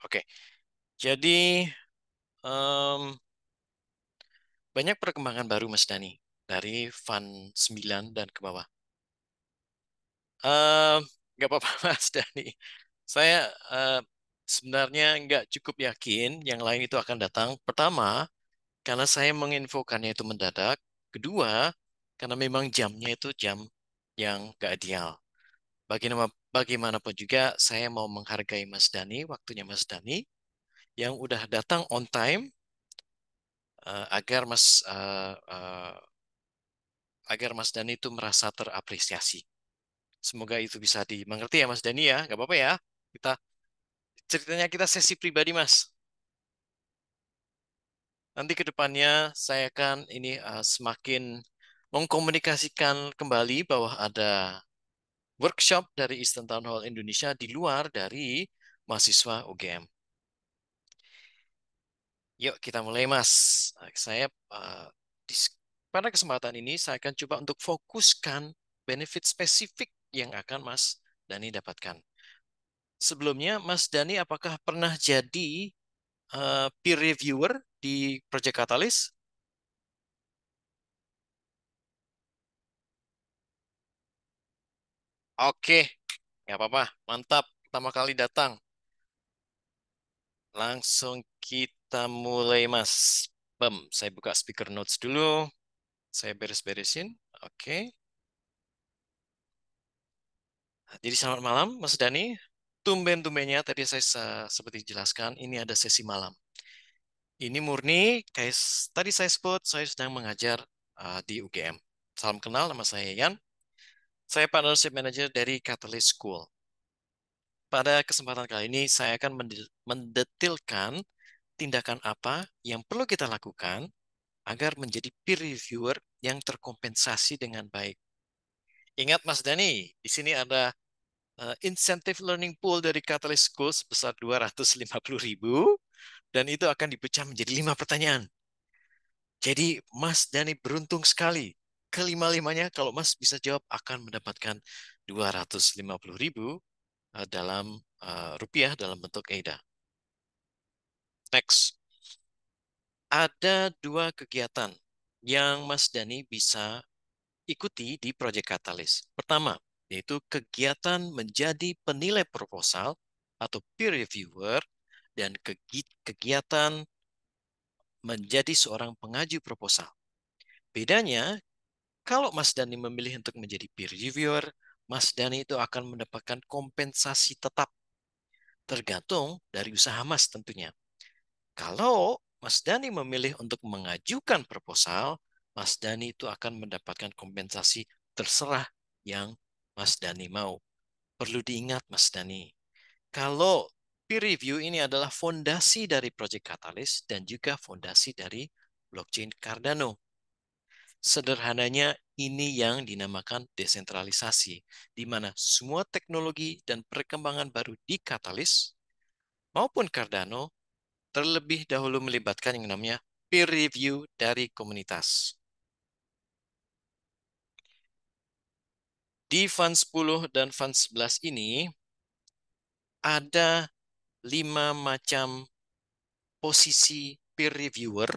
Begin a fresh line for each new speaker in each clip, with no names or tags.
Oke, jadi em, banyak perkembangan baru Mas Dani dari Fund 9 dan ke bawah. Em, nggak apa-apa Mas Dani. Saya sebenarnya nggak cukup yakin yang lain itu akan datang. Pertama, karena saya menginfokannya itu mendadak. Kedua, karena memang jamnya itu jam yang nggak ideal. Bagaimanapun juga, saya mau menghargai Mas Dani, waktunya Mas Dani, yang udah datang on time, agar agar Mas Dani itu merasa terapresiasi. Semoga itu bisa dimengerti ya Mas Dani ya, nggak apa-apa ya. Kita ceritanya kita sesi pribadi Mas. Nanti ke depannya saya akan ini semakin mengkomunikasikan kembali bahwa ada workshop dari Eastern Town Hall Indonesia di luar dari mahasiswa UGM. Yuk kita mulai Mas. Saya di, pada kesempatan ini saya akan coba untuk fokuskan benefit spesifik yang akan Mas Dani dapatkan. Sebelumnya, Mas Dani apakah pernah jadi peer reviewer di Project Catalyst? Oke, nggak apa-apa. Mantap. Pertama kali datang. Langsung kita mulai, Mas. Saya buka speaker notes dulu. Saya beres-beresin. Oke. Jadi selamat malam, Mas Dani. Tumben-tumbennya tadi saya seperti jelaskan, ini ada sesi malam. Ini murni, kayak tadi saya sebut, saya sedang mengajar di UGM. Salam kenal, nama saya Yan. Saya Partnership Manager dari Catalyst School. Pada kesempatan kali ini, saya akan mendetilkan tindakan apa yang perlu kita lakukan agar menjadi peer reviewer yang terkompensasi dengan baik. Ingat Mas Dani, di sini ada incentive learning pool dari Catalyst School sebesar 250.000 dan itu akan dipecah menjadi 5 pertanyaan. Jadi Mas Dani beruntung sekali. Kelima-limanya kalau Mas bisa jawab akan mendapatkan 250.000 dalam rupiah dalam bentuk EIDA. Next, ada dua kegiatan yang Mas Dani bisa ikuti di Project Catalyst. Pertama, yaitu kegiatan menjadi penilai proposal atau peer reviewer dan kegiatan menjadi seorang pengaju proposal. Bedanya, kalau Mas Dani memilih untuk menjadi peer reviewer, Mas Dani itu akan mendapatkan kompensasi tetap tergantung dari usaha Mas tentunya. Kalau Mas Dani memilih untuk mengajukan proposal, Mas Dani itu akan mendapatkan kompensasi terserah yang Mas Dani mau. Perlu diingat Mas Dani, kalau peer review ini adalah fondasi dari Project Catalyst dan juga fondasi dari blockchain Cardano. Sederhananya, ini yang dinamakan desentralisasi, di mana semua teknologi dan perkembangan baru di Catalyst maupun Cardano terlebih dahulu melibatkan yang namanya peer review dari komunitas. Di Fund 10 dan Fund 11 ini ada 5 macam posisi peer reviewer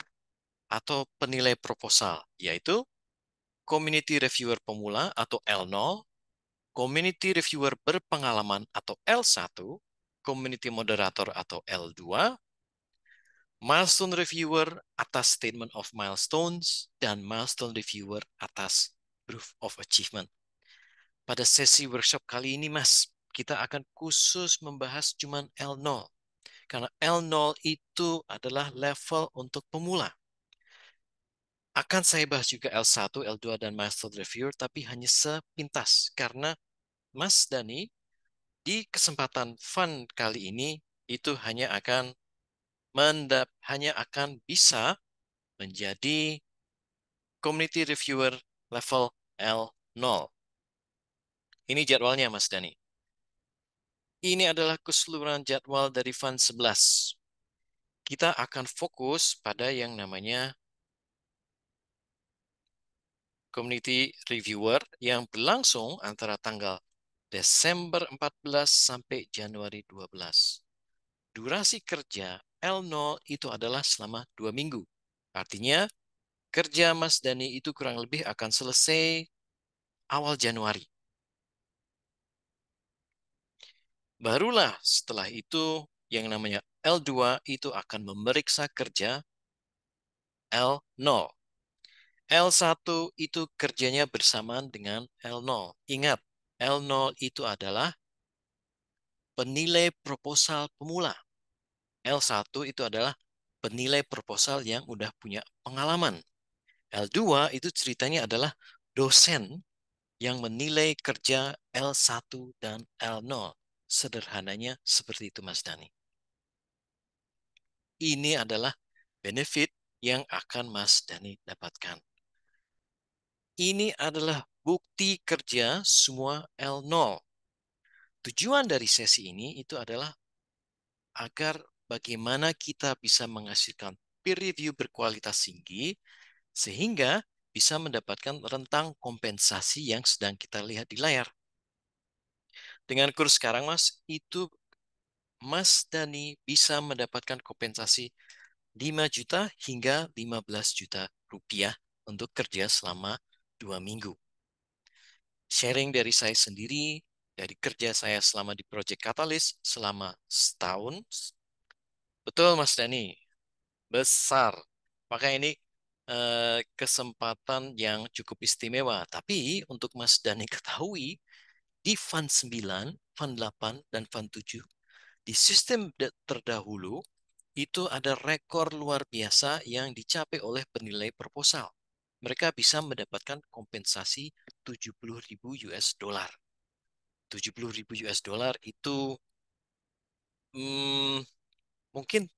atau penilai proposal, yaitu Community Reviewer Pemula atau L0, Community Reviewer Berpengalaman atau L1, Community Moderator atau L2, Milestone Reviewer atas Statement of Milestones, dan Milestone Reviewer atas Proof of Achievement. Pada sesi workshop kali ini, Mas, kita akan khusus membahas cuman L0. Karena L0 itu adalah level untuk pemula. Akan saya bahas juga L1, L2, dan Milestone Reviewer, tapi hanya sepintas. Karena Mas Dani, di kesempatan fun kali ini, itu hanya akan bisa menjadi Community Reviewer level L0. Ini jadwalnya, Mas Dani. Ini adalah keseluruhan jadwal dari Fund 11. Kita akan fokus pada yang namanya Community Reviewer yang berlangsung antara tanggal Desember 14 sampai Januari 12. durasi kerja L0 itu adalah selama 2 minggu. Artinya, kerja Mas Dani itu kurang lebih akan selesai awal Januari. Barulah setelah itu yang namanya L2 itu akan memeriksa kerja L0. L1 itu kerjanya bersamaan dengan L0. Ingat, L0 itu adalah penilai proposal pemula. L1 itu adalah penilai proposal yang udah punya pengalaman. L2 itu ceritanya adalah dosen yang menilai kerja L1 dan L0. Sederhananya seperti itu, Mas Dani. Ini adalah benefit yang akan Mas Dani dapatkan. Ini adalah bukti kerja semua L0. Tujuan dari sesi ini itu adalah agar bagaimana kita bisa menghasilkan peer review berkualitas tinggi sehingga bisa mendapatkan rentang kompensasi yang sedang kita lihat di layar. Dengan kurs sekarang, Mas, itu Mas Dani bisa mendapatkan kompensasi 5 juta hingga 15 juta rupiah untuk kerja selama 2 minggu. Sharing dari saya sendiri, dari kerja saya selama di Project Catalyst selama setahun. Betul, Mas Dani, besar. Maka ini kesempatan yang cukup istimewa. Tapi untuk Mas Dani ketahui, di Fund 9, Fund 8, dan Fund 7, di sistem terdahulu, itu ada rekor luar biasa yang dicapai oleh penilai proposal. Mereka bisa mendapatkan kompensasi 70.000 US dollar. 70.000 US dollar itu hmm, mungkin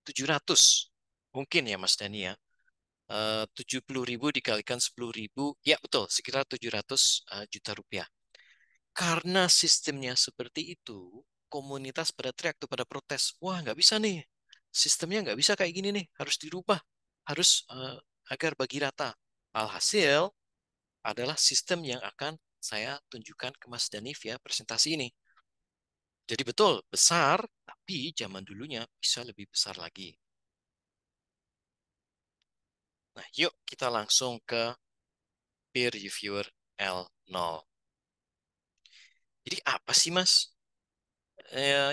700. Mungkin ya Mas Dani ya. 70.000 dikalikan 10.000, ya betul, sekitar 700 juta rupiah. Karena sistemnya seperti itu, komunitas pada teriak tuh, pada protes. Wah, nggak bisa nih. Sistemnya nggak bisa kayak gini nih. Harus dirubah. Harus agar bagi rata. Alhasil adalah sistem yang akan saya tunjukkan ke Mas Dani via presentasi ini. Jadi betul, besar, tapi zaman dulunya bisa lebih besar lagi. Nah, yuk kita langsung ke peer reviewer L0. Jadi apa sih Mas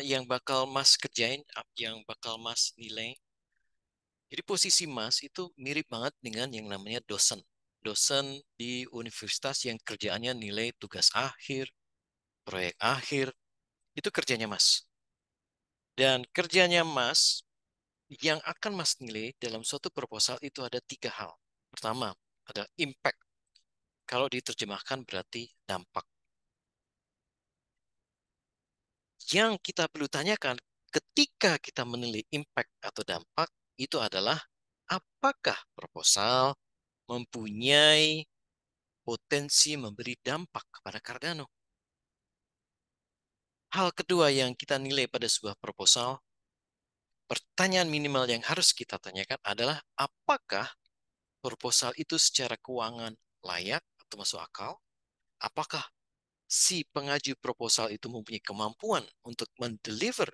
yang bakal Mas kerjain, yang bakal Mas nilai? Jadi posisi Mas itu mirip banget dengan yang namanya dosen. Dosen di universitas yang kerjaannya nilai tugas akhir, proyek akhir, itu kerjanya Mas. Dan kerjanya Mas yang akan Mas nilai dalam suatu proposal itu ada 3 hal. Pertama, ada impact. Kalau diterjemahkan berarti dampak. Yang kita perlu tanyakan ketika kita menilai impact atau dampak itu adalah apakah proposal mempunyai potensi memberi dampak kepada Cardano. Hal kedua yang kita nilai pada sebuah proposal, pertanyaan minimal yang harus kita tanyakan adalah apakah proposal itu secara keuangan layak atau masuk akal? Apakah si pengaju proposal itu mempunyai kemampuan untuk mendeliver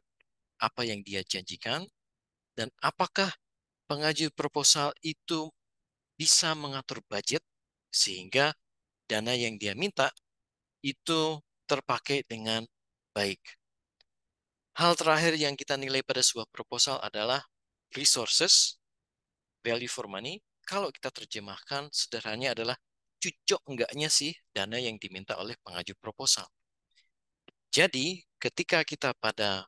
apa yang dia janjikan? Dan apakah pengaju proposal itu bisa mengatur budget sehingga dana yang dia minta itu terpakai dengan baik. Hal terakhir yang kita nilai pada sebuah proposal adalah resources, value for money. Kalau kita terjemahkan sederhananya adalah cocok enggaknya sih dana yang diminta oleh pengaju proposal. Jadi ketika kita pada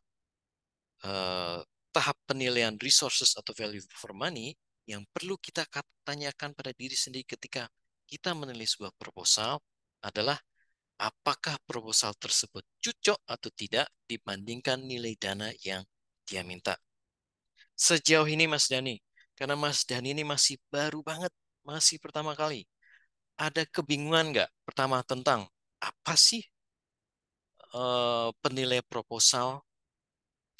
eh, tahap penilaian resources atau value for money, yang perlu kita tanyakan pada diri sendiri ketika kita menilai sebuah proposal adalah apakah proposal tersebut cocok atau tidak dibandingkan nilai dana yang dia minta. Sejauh ini Mas Dani, karena Mas Dani ini masih baru banget, masih pertama kali, ada kebingungan nggak? Pertama tentang apa sih penilai proposal,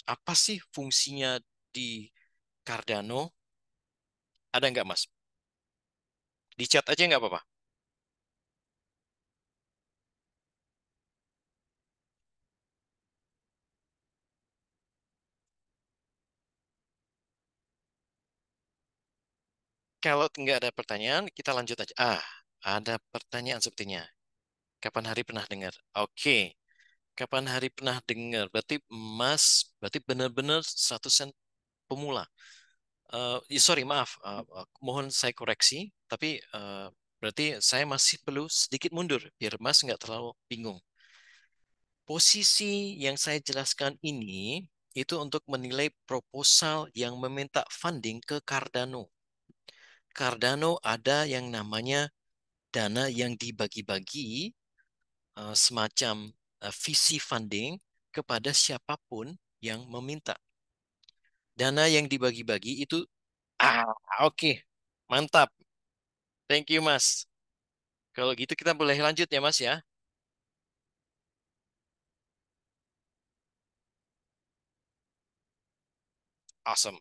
apa sih fungsinya di Cardano? Ada nggak Mas? Di chat aja nggak apa-apa. Kalau nggak ada pertanyaan, kita lanjut aja. Ada pertanyaan sepertinya. Kapan hari pernah dengar? Oke, kapan hari pernah dengar? Berarti Mas, berarti benar-benar 100% pemula. Sorry, maaf. Mohon saya koreksi. Tapi berarti saya masih perlu sedikit mundur biar Mas nggak terlalu bingung. Posisi yang saya jelaskan ini itu untuk menilai proposal yang meminta funding ke Cardano. Cardano ada yang namanya dana yang dibagi-bagi, semacam VC funding kepada siapapun yang meminta. Dana yang dibagi-bagi itu, ah, oke, mantap. Thank you, Mas. Kalau gitu kita boleh lanjut ya, Mas ya. Awesome.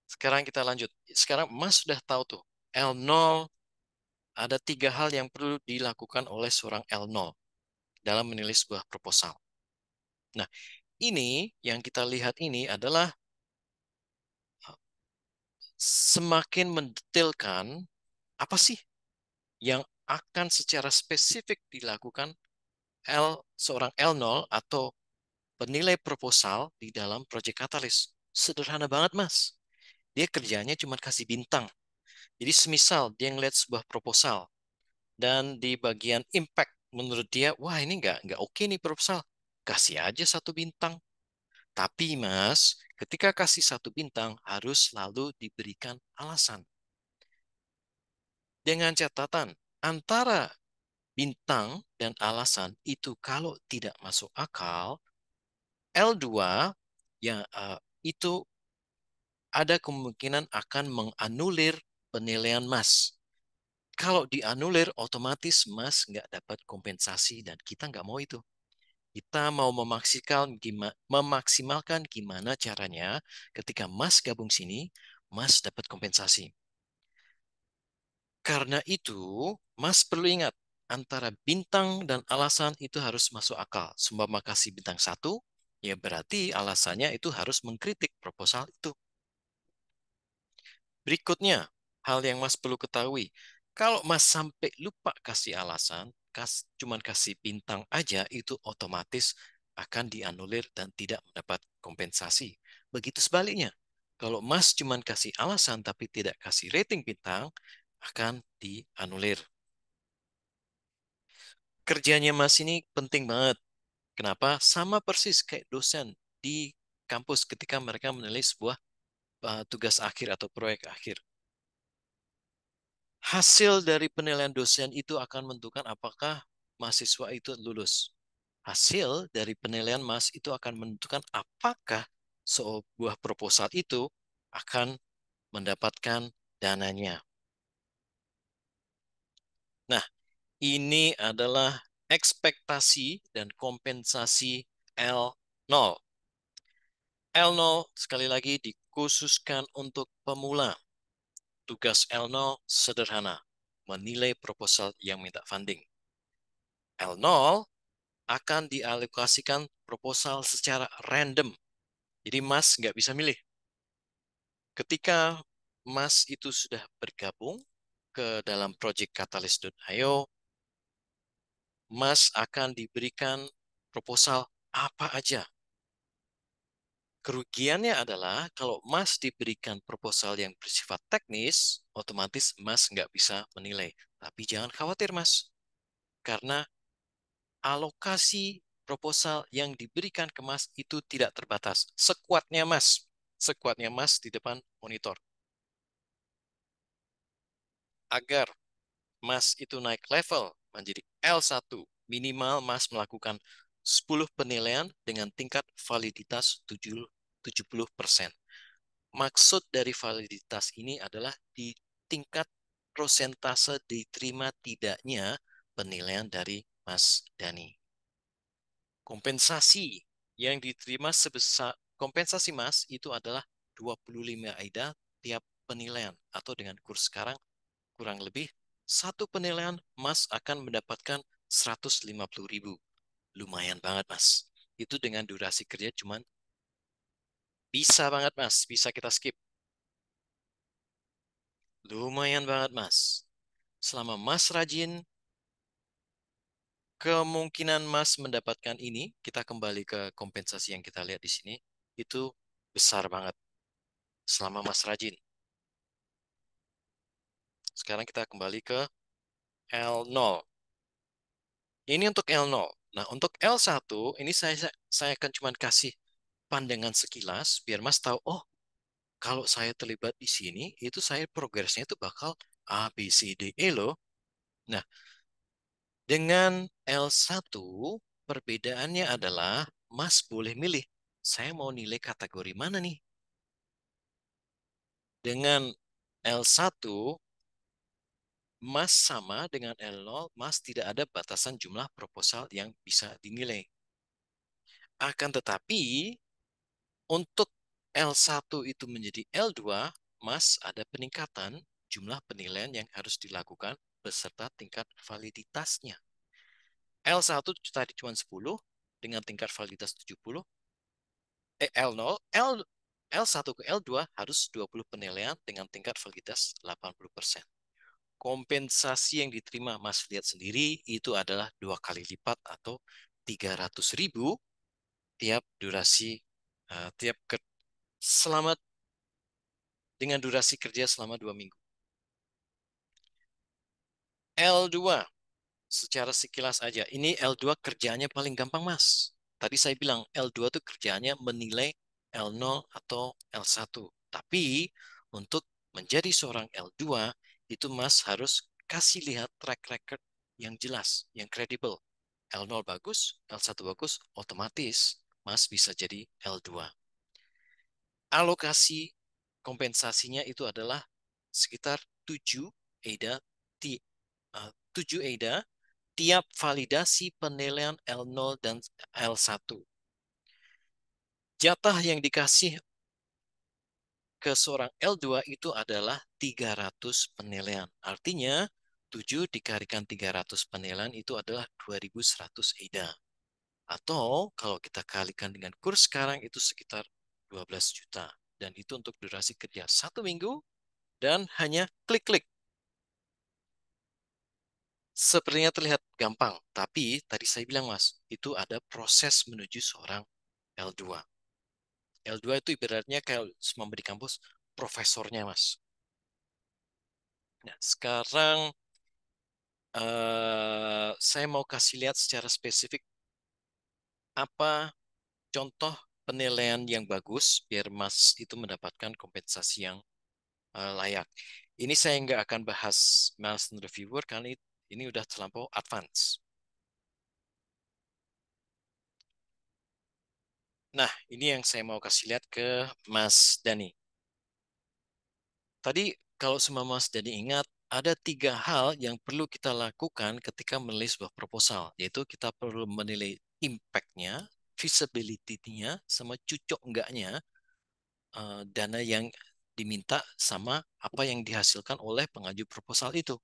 Sekarang kita lanjut. Sekarang Mas sudah tahu tuh, L0 ada tiga hal yang perlu dilakukan oleh seorang L0 dalam menilai sebuah proposal. Nah, ini yang kita lihat ini adalah semakin mendetailkan apa sih yang akan secara spesifik dilakukan seorang L0 atau penilai proposal di dalam Project Catalyst. Sederhana banget, Mas. Dia kerjanya cuma kasih bintang. Jadi semisal dia ngeliat sebuah proposal dan di bagian impact menurut dia, wah ini nggak oke nih proposal. Kasih aja satu bintang. Tapi Mas, ketika kasih satu bintang harus selalu diberikan alasan. Dengan catatan, antara bintang dan alasan itu kalau tidak masuk akal, L2 ya itu ada kemungkinan akan menganulir penilaian Mas. Kalau dianulir, otomatis Mas nggak dapat kompensasi dan kita nggak mau itu. Kita mau memaksimalkan gimana caranya ketika Mas gabung sini, Mas dapat kompensasi. Karena itu, Mas perlu ingat, antara bintang dan alasan itu harus masuk akal. Seumpama kasih bintang satu, ya berarti alasannya itu harus mengkritik proposal itu. Berikutnya, hal yang Mas perlu ketahui. Kalau Mas sampai lupa kasih alasan, cuman kasih bintang aja, itu otomatis akan dianulir dan tidak mendapat kompensasi. Begitu sebaliknya. Kalau Mas cuman kasih alasan tapi tidak kasih rating bintang, akan dianulir. Kerjanya Mas ini penting banget. Kenapa? Sama persis kayak dosen di kampus ketika mereka menilai sebuah tugas akhir atau proyek akhir. Hasil dari penilaian dosen itu akan menentukan apakah mahasiswa itu lulus. Hasil dari penilaian Mas itu akan menentukan apakah sebuah proposal itu akan mendapatkan dananya. Nah, ini adalah ekspektasi dan kompensasi L0. L0 sekali lagi dikhususkan untuk pemula. Tugas L0 sederhana, menilai proposal yang minta funding. L0 akan dialokasikan proposal secara random. Jadi Mas nggak bisa milih. Ketika Mas itu sudah bergabung ke dalam project Catalyst.io, Mas akan diberikan proposal apa aja. Kerugiannya adalah kalau Mas diberikan proposal yang bersifat teknis, otomatis Mas nggak bisa menilai. Tapi jangan khawatir Mas, karena alokasi proposal yang diberikan ke Mas itu tidak terbatas. Sekuatnya Mas di depan monitor. Agar Mas itu naik level menjadi L1, minimal Mas melakukan 10 penilaian dengan tingkat validitas 70%. Maksud dari validitas ini adalah di tingkat prosentase diterima tidaknya penilaian dari Mas Dani. Kompensasi yang diterima sebesar kompensasi Mas itu adalah 25 AIDA tiap penilaian atau dengan kurs sekarang kurang lebih satu penilaian Mas akan mendapatkan 150.000. Lumayan banget Mas. Itu dengan durasi kerja cuman bisa banget Mas, bisa kita skip. Lumayan banget, Mas. Selama Mas rajin, kemungkinan Mas mendapatkan ini, kita kembali ke kompensasi yang kita lihat di sini, itu besar banget selama Mas rajin. Sekarang kita kembali ke L0. Ini untuk L0. Nah, untuk L1, ini saya akan cuma kasih pandangan sekilas, biar Mas tahu, oh, kalau saya terlibat di sini, itu saya progresnya itu bakal A, B, C, D, E loh. Nah, dengan L1, perbedaannya adalah Mas boleh milih, saya mau nilai kategori mana nih? Dengan L1, Mas sama dengan L0, Mas tidak ada batasan jumlah proposal yang bisa dinilai. Akan tetapi, untuk L1 itu menjadi L2, Mas ada peningkatan jumlah penilaian yang harus dilakukan beserta tingkat validitasnya. L1 tadi cuma 10 dengan tingkat validitas 70, L0, L1 ke L2 harus 20 penilaian dengan tingkat validitas 80%. Kompensasi yang diterima Mas lihat sendiri itu adalah 2 kali lipat atau 300.000 tiap durasi tiap selama dengan durasi kerja selama 2 minggu. L2, secara sekilas aja, ini L2 kerjaannya paling gampang, Mas. Tadi saya bilang L2 itu kerjaannya menilai L0 atau L1. Tapi untuk menjadi seorang L2, itu Mas harus kasih lihat track record yang jelas, yang kredibel. L0 bagus, L1 bagus, otomatis Mas bisa jadi L2. Alokasi kompensasinya itu adalah sekitar 7 EDA 7 EDA tiap validasi penilaian L0 dan L1. Jatah yang dikasih ke seorang L2 itu adalah 300 penilaian. Artinya 7 dikalikan 300 penilaian itu adalah 2.100 EDA. Atau kalau kita kalikan dengan kurs sekarang itu sekitar 12 juta. Dan itu untuk durasi kerja 1 minggu dan hanya klik-klik. Sepertinya terlihat gampang, tapi tadi saya bilang, Mas, itu ada proses menuju seorang L2. L2 itu ibaratnya kayak semua di kampus profesornya, Mas. Nah, sekarang saya mau kasih lihat secara spesifik apa contoh penilaian yang bagus biar Mas itu mendapatkan kompensasi yang layak. Ini saya nggak akan bahas milestone reviewer karena ini udah terlampau advance. Nah, ini yang saya mau kasih lihat ke Mas Dani. Tadi kalau semua Mas Dani ingat, ada 3 hal yang perlu kita lakukan ketika menulis sebuah proposal, yaitu kita perlu menilai impact-nya, feasibility-nya, sama cocok enggaknya dana yang diminta sama apa yang dihasilkan oleh pengaju proposal itu.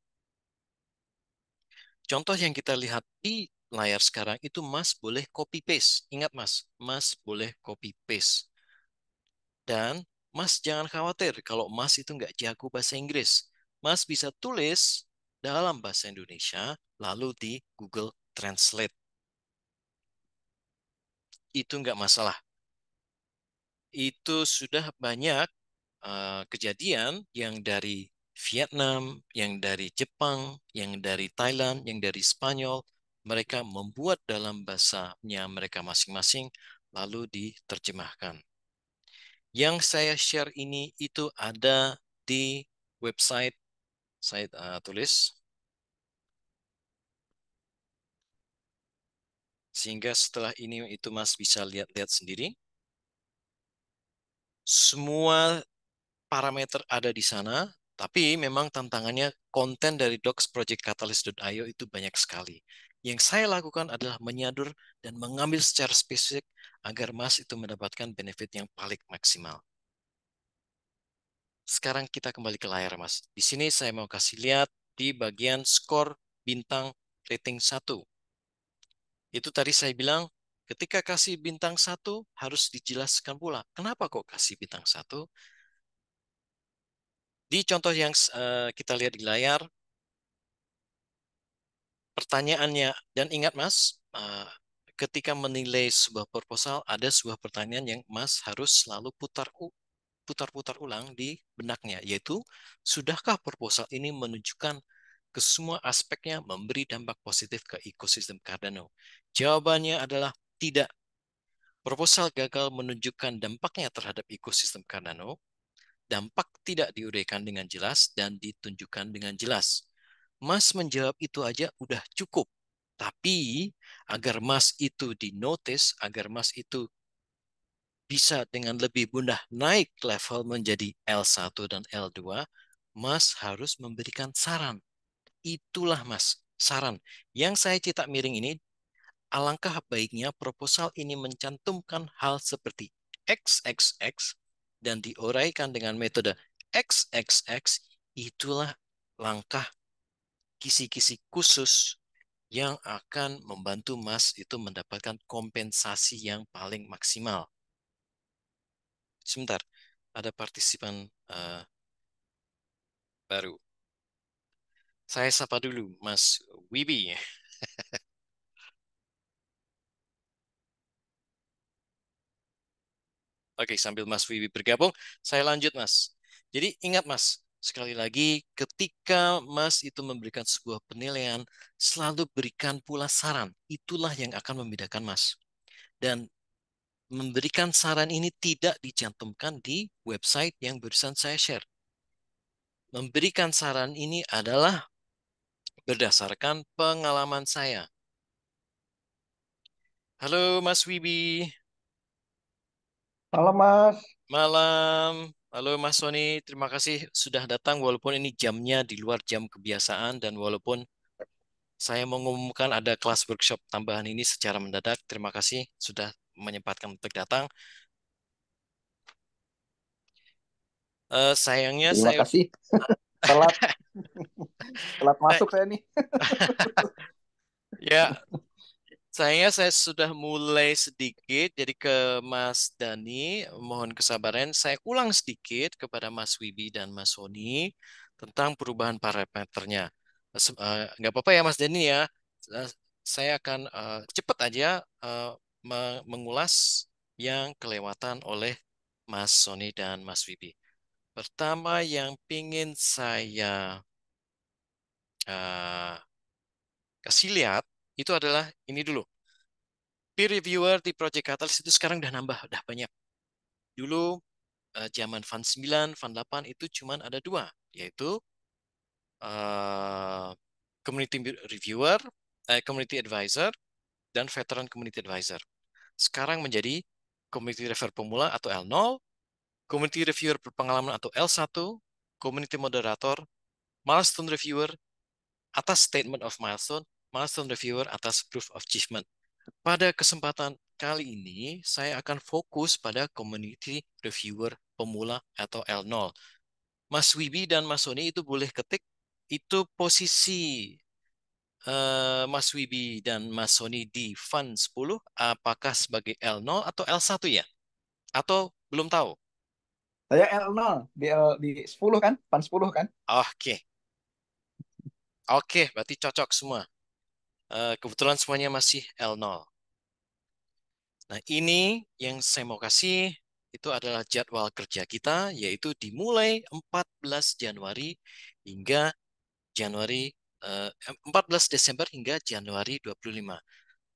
Contoh yang kita lihat di layar sekarang itu Mas boleh copy paste. Ingat Mas, Mas boleh copy paste. Dan Mas jangan khawatir kalau Mas itu nggak jago bahasa Inggris. Mas bisa tulis dalam bahasa Indonesia lalu di Google Translate. Itu nggak masalah. Itu sudah banyak kejadian yang dari Vietnam, yang dari Jepang, yang dari Thailand, yang dari Spanyol. Mereka membuat dalam bahasanya mereka masing-masing lalu diterjemahkan. Yang saya share ini itu ada di website saya tulis sehingga setelah ini itu Mas bisa lihat-lihat sendiri. Semua parameter ada di sana, tapi memang tantangannya konten dari docs.project-catalyst.io itu banyak sekali. Yang saya lakukan adalah menyadur dan mengambil secara spesifik agar Mas itu mendapatkan benefit yang paling maksimal. Sekarang kita kembali ke layar, Mas. Di sini saya mau kasih lihat di bagian skor bintang rating 1. Itu tadi saya bilang, ketika kasih bintang 1 harus dijelaskan pula. Kenapa kok kasih bintang 1? Di contoh yang kita lihat di layar, pertanyaannya, dan ingat Mas, ketika menilai sebuah proposal, ada sebuah pertanyaan yang Mas harus selalu putar-putar ulang di benaknya, yaitu, sudahkah proposal ini menunjukkan ke semua aspeknya memberi dampak positif ke ekosistem Cardano? Jawabannya adalah tidak. Proposal gagal menunjukkan dampaknya terhadap ekosistem Cardano. Dampak tidak diuraikan dengan jelas dan ditunjukkan dengan jelas. Mas menjawab itu aja udah cukup. Tapi agar Mas itu dinotis, agar Mas itu bisa dengan lebih mudah naik level menjadi L1 dan L2, Mas harus memberikan saran. Itulah Mas, saran. Yang saya cetak miring ini, alangkah baiknya proposal ini mencantumkan hal seperti XXX dan diuraikan dengan metode XXX. Itulah langkah kisi-kisi khusus yang akan membantu Mas itu mendapatkan kompensasi yang paling maksimal. Sebentar, ada partisipan baru. Saya sapa dulu, Mas Wibi. Oke, sambil Mas Wibi bergabung, saya lanjut, Mas. Jadi ingat, Mas, sekali lagi, ketika Mas itu memberikan sebuah penilaian, selalu berikan pula saran. Itulah yang akan membedakan Mas. Dan memberikan saran ini tidak dicantumkan di website yang barusan saya share. Memberikan saran ini adalah berdasarkan pengalaman saya. Halo Mas Wibi,
Halo Mas,
malam. Halo Mas Sony, terima kasih sudah datang walaupun ini jamnya di luar jam kebiasaan dan walaupun saya mengumumkan ada kelas workshop tambahan ini secara mendadak. Terima kasih sudah menyempatkan untuk datang. Sayangnya
terima
saya
kasih. Telat, telat masuk saya nih.
ya, sayangnya saya sudah mulai sedikit, jadi ke Mas Dani, mohon kesabaran. Saya ulang sedikit kepada Mas Wibi dan Mas Sony tentang perubahan parameternya. Nggak apa-apa ya Mas Dani ya. Eh, saya akan cepat aja mengulas yang kelewatan oleh Mas Sony dan Mas Wibi. Pertama yang pingin saya eh, kasih lihat itu adalah ini dulu. Peer reviewer di Project Catalyst itu sekarang udah nambah, udah banyak. Dulu zaman Fund 9, Fund 8 itu cuma ada dua, yaitu eh, Community Reviewer, Community Advisor, dan Veteran Community Advisor. Sekarang menjadi Community Reviewer Pemula atau L0, Community Reviewer Berpengalaman atau L1, Community Moderator, Milestone Reviewer atas Statement of Milestone, Milestone Reviewer atas Proof of Achievement. Pada kesempatan kali ini, saya akan fokus pada Community Reviewer Pemula atau L0. Mas Wibi dan Mas Sony itu boleh ketik, itu posisi Mas Wibi dan Mas Sony di Fund 10, apakah sebagai L0 atau L1 ya? Atau belum tahu?
Saya L0 di 10 kan? Pan 10 kan?
Oke, oke, berarti cocok semua. Kebetulan semuanya masih L0. Nah, ini yang saya mau kasih itu adalah jadwal kerja kita, yaitu dimulai 14 Januari hingga Januari 14 Desember hingga Januari 25.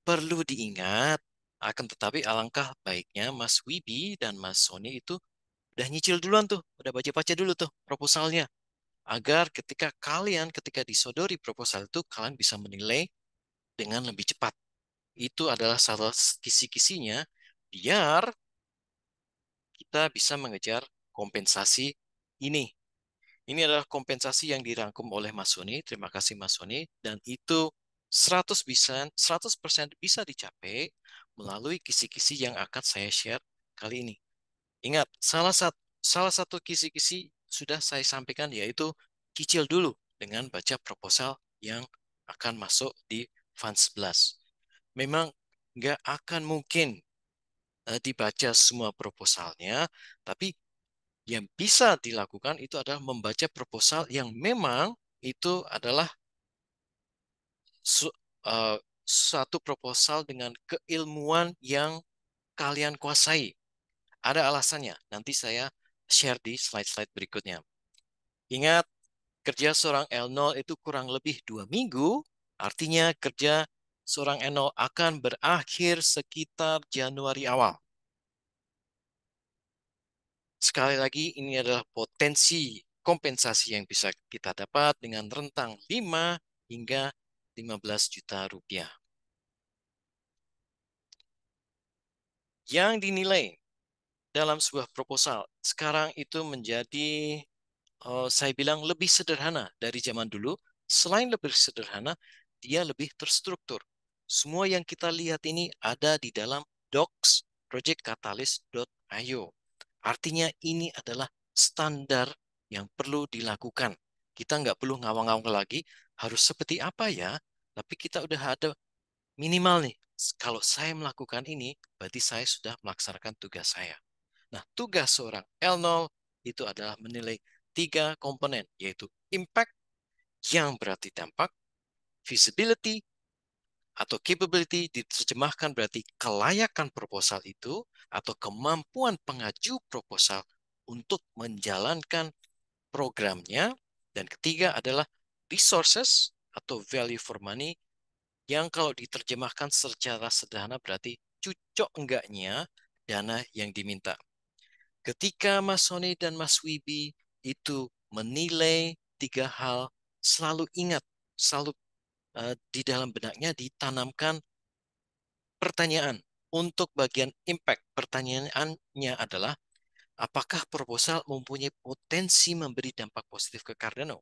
Perlu diingat, akan tetapi alangkah baiknya Mas Wibi dan Mas Sony itu udah nyicil duluan tuh, udah baca-baca dulu tuh proposalnya. Agar ketika disodori proposal itu, kalian bisa menilai dengan lebih cepat. Itu adalah salah kisi-kisinya, biar kita bisa mengejar kompensasi ini. Ini adalah kompensasi yang dirangkum oleh Mas Sony. Terima kasih Mas Sony. Dan itu 100% bisa dicapai melalui kisi-kisi yang akan saya share kali ini. Ingat, salah satu kisi-kisi sudah saya sampaikan, yaitu cicil dulu dengan baca proposal yang akan masuk di Fund 11. Memang nggak akan mungkin dibaca semua proposalnya, tapi Yang bisa dilakukan itu adalah membaca proposal yang memang itu adalah su- eh, suatu proposal dengan keilmuan yang kalian kuasai. Ada alasannya. Nanti saya share di slide-slide berikutnya. Ingat, kerja seorang L0 itu kurang lebih 2 minggu. Artinya kerja seorang L0 akan berakhir sekitar Januari awal. Sekali lagi, ini adalah potensi kompensasi yang bisa kita dapat dengan rentang 5 hingga 15 juta rupiah. Yang dinilai dalam sebuah proposal sekarang itu menjadi saya bilang lebih sederhana dari zaman dulu. Selain lebih sederhana, dia lebih terstruktur. Semua yang kita lihat ini ada di dalam docs projectcatalyst.io. Artinya ini adalah standar yang perlu dilakukan. Kita nggak perlu ngawang-ngawang lagi, harus seperti apa ya, tapi kita udah ada minimal nih. Kalau saya melakukan ini, berarti saya sudah melaksanakan tugas saya. Nah, tugas seorang L0 itu adalah menilai 3 komponen, yaitu impact yang berarti dampak, feasibility atau capability diterjemahkan berarti kelayakan proposal itu atau kemampuan pengaju proposal untuk menjalankan programnya. Dan ketiga adalah resources atau value for money yang kalau diterjemahkan secara sederhana berarti cocok enggaknya dana yang diminta. Ketika Mas Sony dan Mas Wibi itu menilai 3 hal, selalu ingat, selalu di dalam benaknya ditanamkan pertanyaan. Untuk bagian impact, pertanyaannya adalah, apakah proposal mempunyai potensi memberi dampak positif ke Cardano?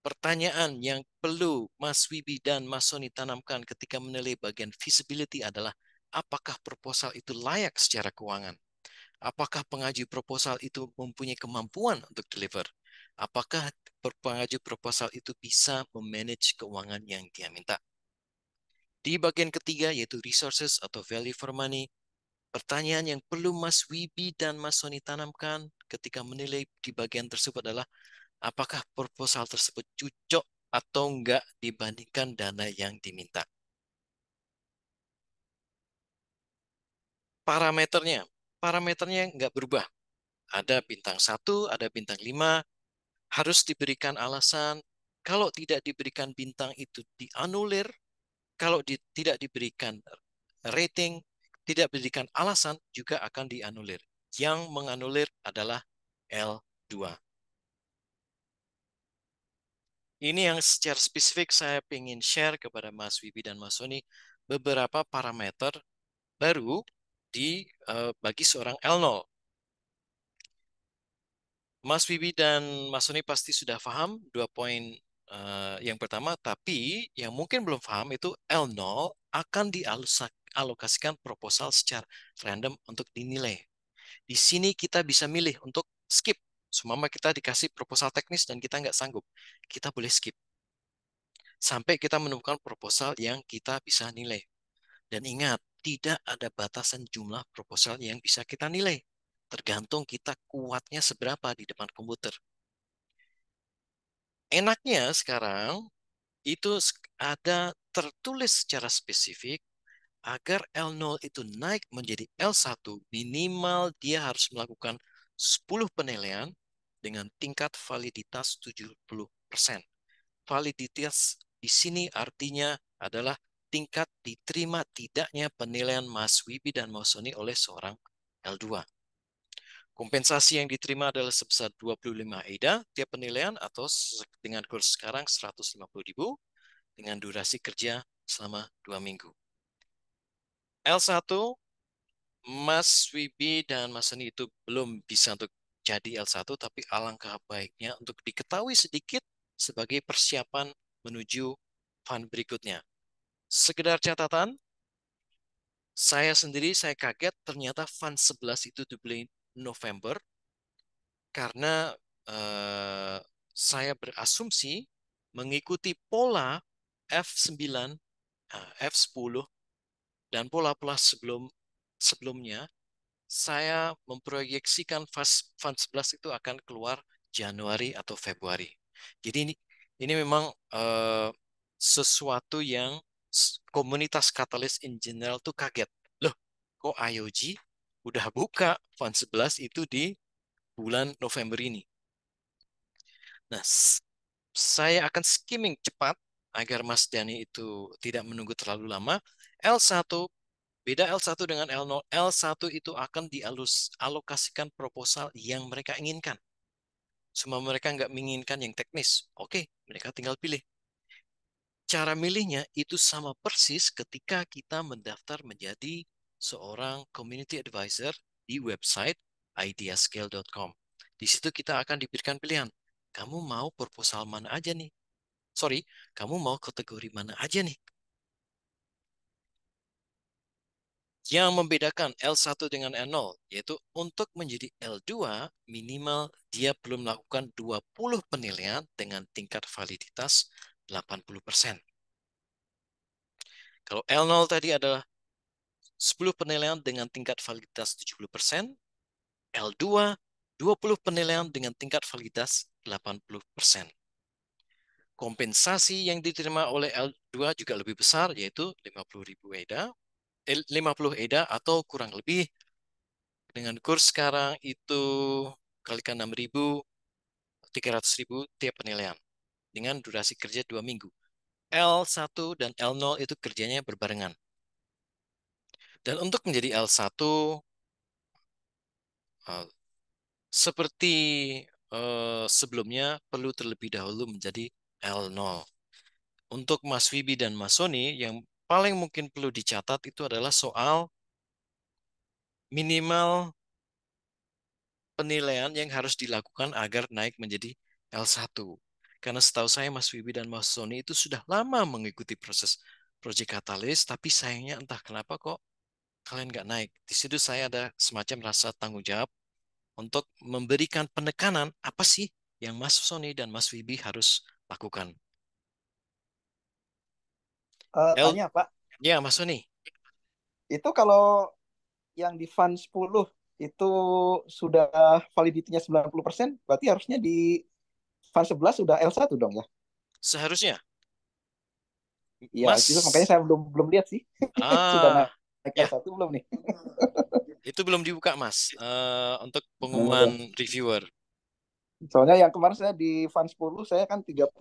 Pertanyaan yang perlu Mas Wibi dan Mas Sony tanamkan ketika menilai bagian feasibility adalah, apakah proposal itu layak secara keuangan? Apakah pengajuh proposal itu mempunyai kemampuan untuk deliver? Apakah pengajuh proposal itu bisa memanage keuangan yang dia minta? Di bagian ketiga, yaitu resources atau value for money, pertanyaan yang perlu Mas Wibi dan Mas Sony tanamkan ketika menilai di bagian tersebut adalah, apakah proposal tersebut cocok atau enggak dibandingkan dana yang diminta? Parameternya, parameternya enggak berubah. Ada bintang 1, ada bintang 5, harus diberikan alasan. Kalau tidak diberikan bintang itu dianulir. Kalau tidak diberikan rating, tidak diberikan alasan juga akan dianulir. Yang menganulir adalah L2. Ini yang secara spesifik saya ingin share kepada Mas Wibi dan Mas Sony beberapa parameter baru bagi seorang L0. Mas Wibi dan Mas Sony pasti sudah paham 2 poin yang pertama, tapi yang mungkin belum paham itu L0 akan dialokasikan proposal secara random untuk dinilai. Di sini kita bisa milih untuk skip. Seumpama kita dikasih proposal teknis dan kita nggak sanggup, kita boleh skip. Sampai kita menemukan proposal yang kita bisa nilai. Dan ingat, tidak ada batasan jumlah proposal yang bisa kita nilai. Tergantung kita kuatnya seberapa di depan komputer. Enaknya sekarang itu ada tertulis secara spesifik agar L0 itu naik menjadi L1, minimal dia harus melakukan 10 penilaian dengan tingkat validitas 70%. Validitas di sini artinya adalah tingkat diterima tidaknya penilaian Mas Wibi dan Mas Sony oleh seorang L2. Kompensasi yang diterima adalah sebesar 25 EIDA tiap penilaian atau dengan kurs sekarang 150.000 dengan durasi kerja selama 2 minggu. L1, Mas Wibi dan Mas Seni itu belum bisa untuk jadi L1, tapi alangkah baiknya untuk diketahui sedikit sebagai persiapan menuju fund berikutnya. Sekedar catatan, saya kaget ternyata fund 11 itu di bulan November karena eh, saya berasumsi mengikuti pola F9, F10 dan pola-pola sebelumnya saya memproyeksikan Fund 11 itu akan keluar Januari atau Februari. Jadi ini memang sesuatu yang komunitas Katalis in general tuh kaget. Loh, kok IOG udah buka Fund 11 itu di bulan November ini? Nah, saya akan skimming cepat agar Mas Dani itu tidak menunggu terlalu lama. L1 Beda L1 dengan L0. L1 itu akan dialokasikan proposal yang mereka inginkan. Semua mereka nggak menginginkan yang teknis. Oke, mereka tinggal pilih. Cara milihnya itu sama persis ketika kita mendaftar menjadi seorang community advisor di website ideascale.com. Di situ kita akan diberikan pilihan. Kamu mau proposal mana aja nih? Sorry, kamu mau kategori mana aja nih? Yang membedakan L1 dengan L0, yaitu untuk menjadi L2, minimal dia belum melakukan 20 penilaian dengan tingkat validitas 80%. Kalau L0 tadi adalah 10 penilaian dengan tingkat validitas 70%, L2 20 penilaian dengan tingkat validitas 80%. Kompensasi yang diterima oleh L2 juga lebih besar, yaitu 50.000 EDA, 50 EDA atau kurang lebih dengan kurs sekarang itu kalikan 6.000, 300.000 tiap penilaian dengan durasi kerja 2 minggu. L1 dan L0 itu kerjanya berbarengan. Dan untuk menjadi L1, seperti sebelumnya, perlu terlebih dahulu menjadi L0. Untuk Mas Wibi dan Mas Sony, yang paling mungkin perlu dicatat itu adalah soal minimal penilaian yang harus dilakukan agar naik menjadi L1. Karena setahu saya Mas Wibi dan Mas Sony itu sudah lama mengikuti proses Project Catalyst, tapi sayangnya entah kenapa kok kalian nggak naik. Di situ saya ada semacam rasa tanggung jawab untuk memberikan penekanan apa sih yang Mas Sony dan Mas Wibi harus lakukan. L,
Tanya Pak,
ya Mas Sony,
itu kalau yang di Fund 10 itu sudah validitinya 90%, berarti harusnya di Fund 11 sudah L1 dong ya?
seharusnya
Iya, itu makanya
Mas,
saya belum belum lihat sih. Sudah
ah,
naik
ya
L1 belum nih?
itu belum dibuka Mas, untuk pengumuman
Belum.
reviewer.
Soalnya yang kemarin saya di Fund 10 saya kan 36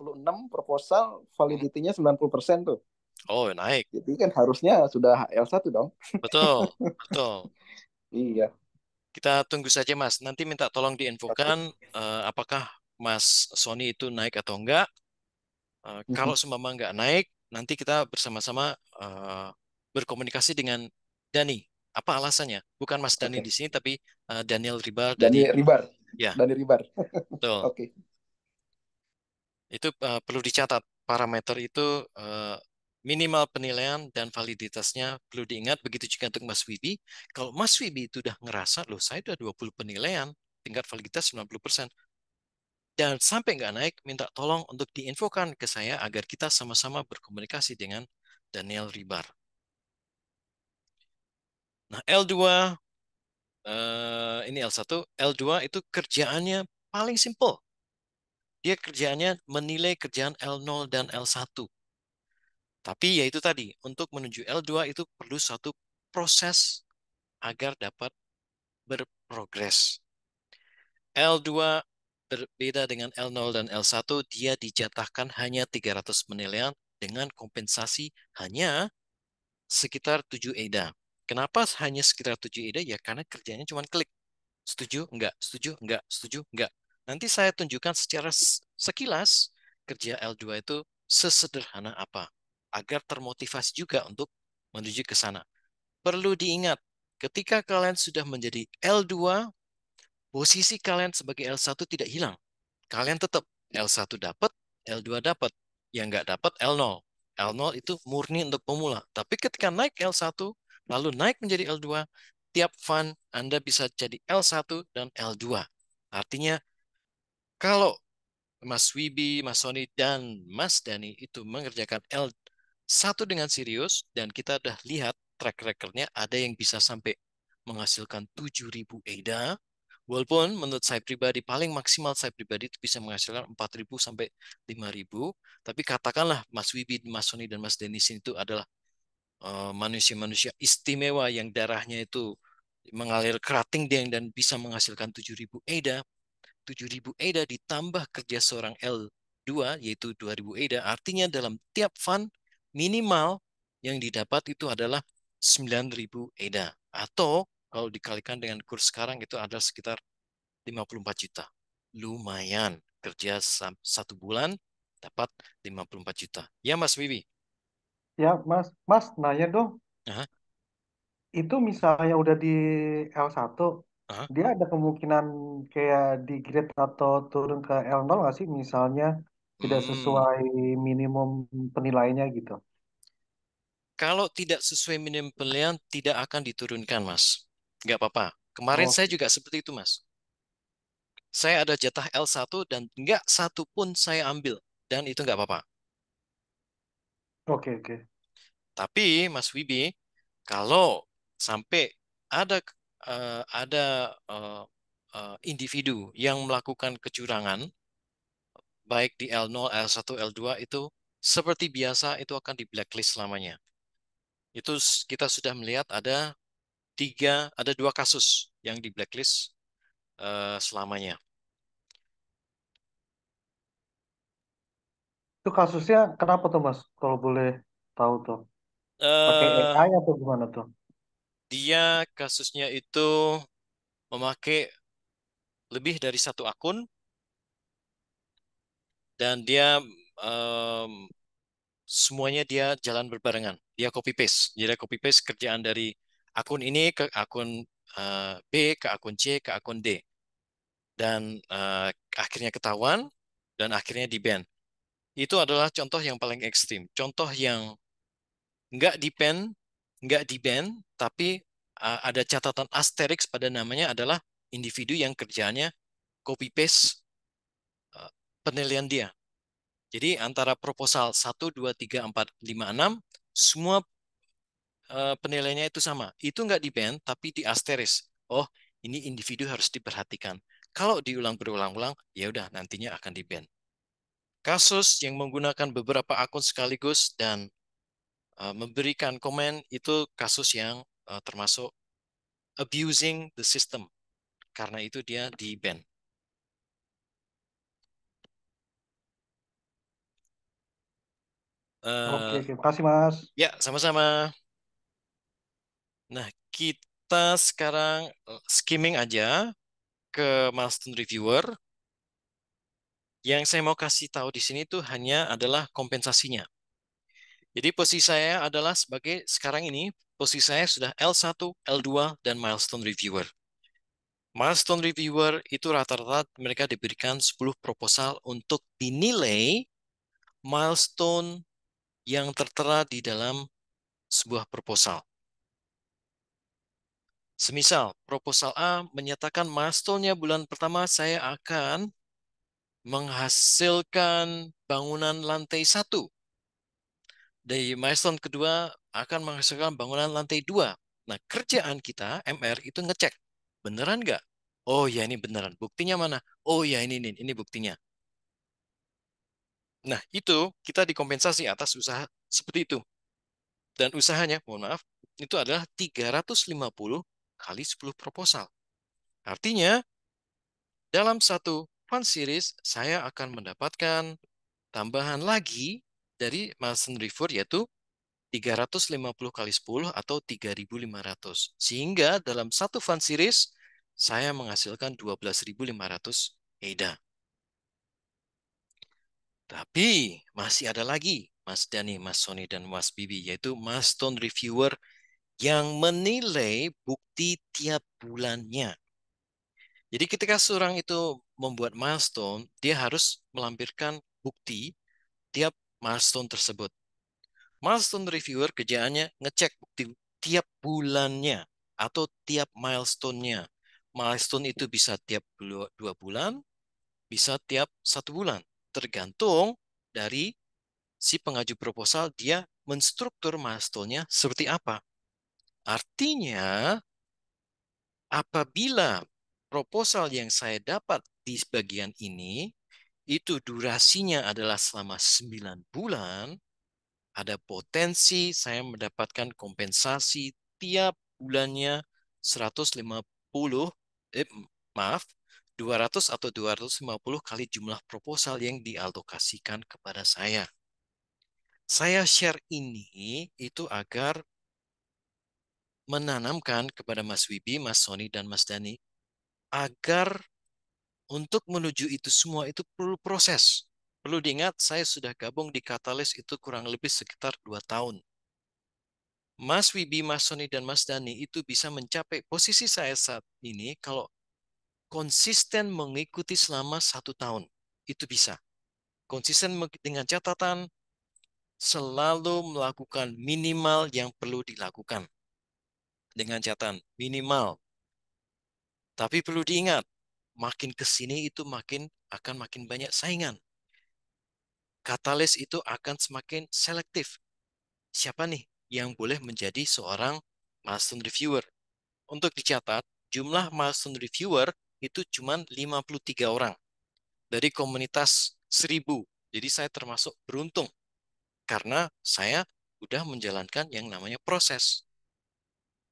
proposal validitinya 90% tuh.
Oh naik,
Jadi kan harusnya sudah L1 dong.
betul, betul.
Iya.
Kita tunggu saja Mas. Nanti minta tolong
Oke.
diinfokan apakah Mas Sony itu naik atau enggak. Kalau seumpama enggak naik, nanti kita bersama-sama eh, berkomunikasi dengan Dani. Apa alasannya? Bukan Mas Dani di
Oke.
sini, tapi Daniel Ribar dari
Dani Ribar.
ya,
Dani Ribar.
betul.
Oke.
Itu perlu dicatat. Parameter itu minimal penilaian dan validitasnya perlu diingat. Begitu juga untuk Mas Wibi. Kalau Mas Wibi itu udah ngerasa, loh saya udah 20 penilaian, tingkat validitas 90%. Dan sampai nggak naik, minta tolong untuk diinfokan ke saya agar kita sama-sama berkomunikasi dengan Daniel Ribar. Nah, L2, ini L1, L2 itu kerjaannya paling simple. Dia kerjaannya menilai kerjaan L0 dan L1. Tapi ya itu tadi, untuk menuju L2 itu perlu satu proses agar dapat berprogres. L2 berbeda dengan L0 dan L1, dia dijatahkan hanya 300 penilaian dengan kompensasi hanya sekitar 7 EDA. Kenapa hanya sekitar 7 EDA? Ya karena kerjanya cuma klik. Setuju, enggak, setuju, enggak, setuju, enggak. Nanti saya tunjukkan secara sekilas kerja L2 itu sesederhana apa. Agar termotivasi juga untuk menuju ke sana. Perlu diingat, ketika kalian sudah menjadi L2, posisi kalian sebagai L1 tidak hilang. Kalian tetap L1 dapat, L2 dapat. Yang nggak dapat L0. L0 itu murni untuk pemula. Tapi ketika naik L1, lalu naik menjadi L2, tiap fund Anda bisa jadi L1 dan L2. Artinya, kalau Mas Wibi, Mas Sony, dan Mas Dani itu mengerjakan L1 dengan serius, dan kita udah lihat track record-nya, ada yang bisa sampai menghasilkan 7.000 EDA, walaupun menurut saya pribadi, paling maksimal saya pribadi itu bisa menghasilkan 4.000 sampai 5.000, tapi katakanlah Mas Wibi, Mas Sony, dan Mas Denis itu adalah manusia-manusia istimewa yang darahnya itu mengalir kerating dan bisa menghasilkan 7.000 EDA. 7.000 EDA ditambah kerja seorang L2 yaitu 2.000 EDA, artinya dalam tiap fund minimal yang didapat itu adalah 9.000 EDA, atau kalau dikalikan dengan kurs sekarang itu adalah sekitar 54 juta. Lumayan, kerja 1 bulan dapat 54 juta. Ya Mas Wibi?
Ya, Mas. Mas, nanya dong.
Aha,
Itu misalnya udah di L1,
aha.
dia ada kemungkinan kayak di grade atau turun ke L0 nggak sih? Misalnya tidak
Hmm.
sesuai minimum penilaiannya gitu.
Kalau tidak sesuai minimum penilaian, tidak akan diturunkan, Mas. Nggak apa-apa. Kemarin
Oh,
saya juga seperti itu, Mas. Saya ada jatah L1 dan nggak satu pun saya ambil. Dan itu nggak apa-apa.
oke, oke.
Tapi, Mas Wibi, kalau sampai ada individu yang melakukan kecurangan, baik di L0, L1, L2, itu seperti biasa itu akan di blacklist selamanya. Itu kita sudah melihat ada 2 kasus yang di blacklist selamanya.
Itu kasusnya kenapa tuh, Mas? Kalau boleh tahu tuh. Pakai
eh
AI atau gimana tuh?
Dia kasusnya itu memakai lebih dari satu akun dan dia em, semuanya dia jalan berbarengan. Dia copy paste. Jadi copy paste kerjaan dari akun ini ke akun B, ke akun C, ke akun D. Dan akhirnya ketahuan dan akhirnya di ban. Itu adalah contoh yang paling ekstrim. Contoh yang nggak di ban, nggak di ban, tapi ada catatan asterisk pada namanya adalah individu yang kerjanya copy paste penilaian dia. Jadi antara proposal 1, 2, 3, 4, 5, 6 semua penilaiannya itu sama. Itu nggak di ban, tapi di asterisk. Oh, ini individu harus diperhatikan. Kalau diulang berulang-ulang, ya udah nantinya akan di ban. Kasus yang menggunakan beberapa akun sekaligus dan memberikan komen itu kasus yang termasuk abusing the system. Karena itu dia di ban.
Oke,
Eh,
oke. Makasih, Mas.
ya, sama-sama. Nah, kita sekarang skimming aja ke milestone reviewer. Yang saya mau kasih tahu di sini tuh hanya adalah kompensasinya. Jadi posisi saya adalah sebagai sekarang ini, posisi saya sudah L1, L2, dan milestone reviewer. Milestone reviewer itu rata-rata mereka diberikan 10 proposal untuk dinilai milestone yang tertera di dalam sebuah proposal. Semisal, proposal A menyatakan milestone-nya bulan pertama saya akan menghasilkan bangunan lantai 1. Dari milestone kedua akan menghasilkan bangunan lantai 2. Nah, kerjaan kita, MR, itu ngecek. Beneran nggak? Oh ya ini beneran. Buktinya mana? Oh ya ini buktinya. Nah, itu kita dikompensasi atas usaha seperti itu. Dan usahanya, mohon maaf, itu adalah 350 kali 10 proposal. Artinya, dalam satu fund series, saya akan mendapatkan tambahan lagi dari milestone review yaitu 350 kali 10 atau 3.500. Sehingga dalam satu fund series, saya menghasilkan 12.500 EDA. Tapi masih ada lagi, Mas Dani, Mas Sony, dan Mas Bibi, yaitu milestone reviewer yang menilai bukti tiap bulannya. Jadi ketika seorang itu membuat milestone, dia harus melampirkan bukti tiap milestone tersebut. Milestone reviewer kerjaannya ngecek bukti tiap bulannya atau tiap milestone-nya. Milestone itu bisa tiap 2 bulan, bisa tiap 1 bulan. Tergantung dari si pengaju proposal dia menstruktur milestone-nya seperti apa. Artinya Apabila proposal yang saya dapat di bagian ini, itu durasinya adalah selama 9 bulan, ada potensi saya mendapatkan kompensasi tiap bulannya 150, eh, maaf, 200 atau 250 kali jumlah proposal yang dialokasikan kepada saya. Saya share ini itu agar menanamkan kepada Mas Wibi, Mas Sony, dan Mas Dani agar untuk menuju itu semua itu perlu proses. Perlu diingat, saya sudah gabung di Katalis itu kurang lebih sekitar 2 tahun. Mas Wibi, Mas Sony, dan Mas Dani itu bisa mencapai posisi saya saat ini kalau konsisten mengikuti selama 1 tahun. Itu bisa. Konsisten dengan catatan selalu melakukan minimal yang perlu dilakukan. Dengan catatan minimal. Tapi perlu diingat, makin ke sini itu akan makin banyak saingan. Katalis itu akan semakin selektif. Siapa nih yang boleh menjadi seorang milestone reviewer? Untuk dicatat, jumlah milestone reviewer itu cuma 53 orang dari komunitas 1.000. Jadi saya termasuk beruntung karena saya udah menjalankan yang namanya proses.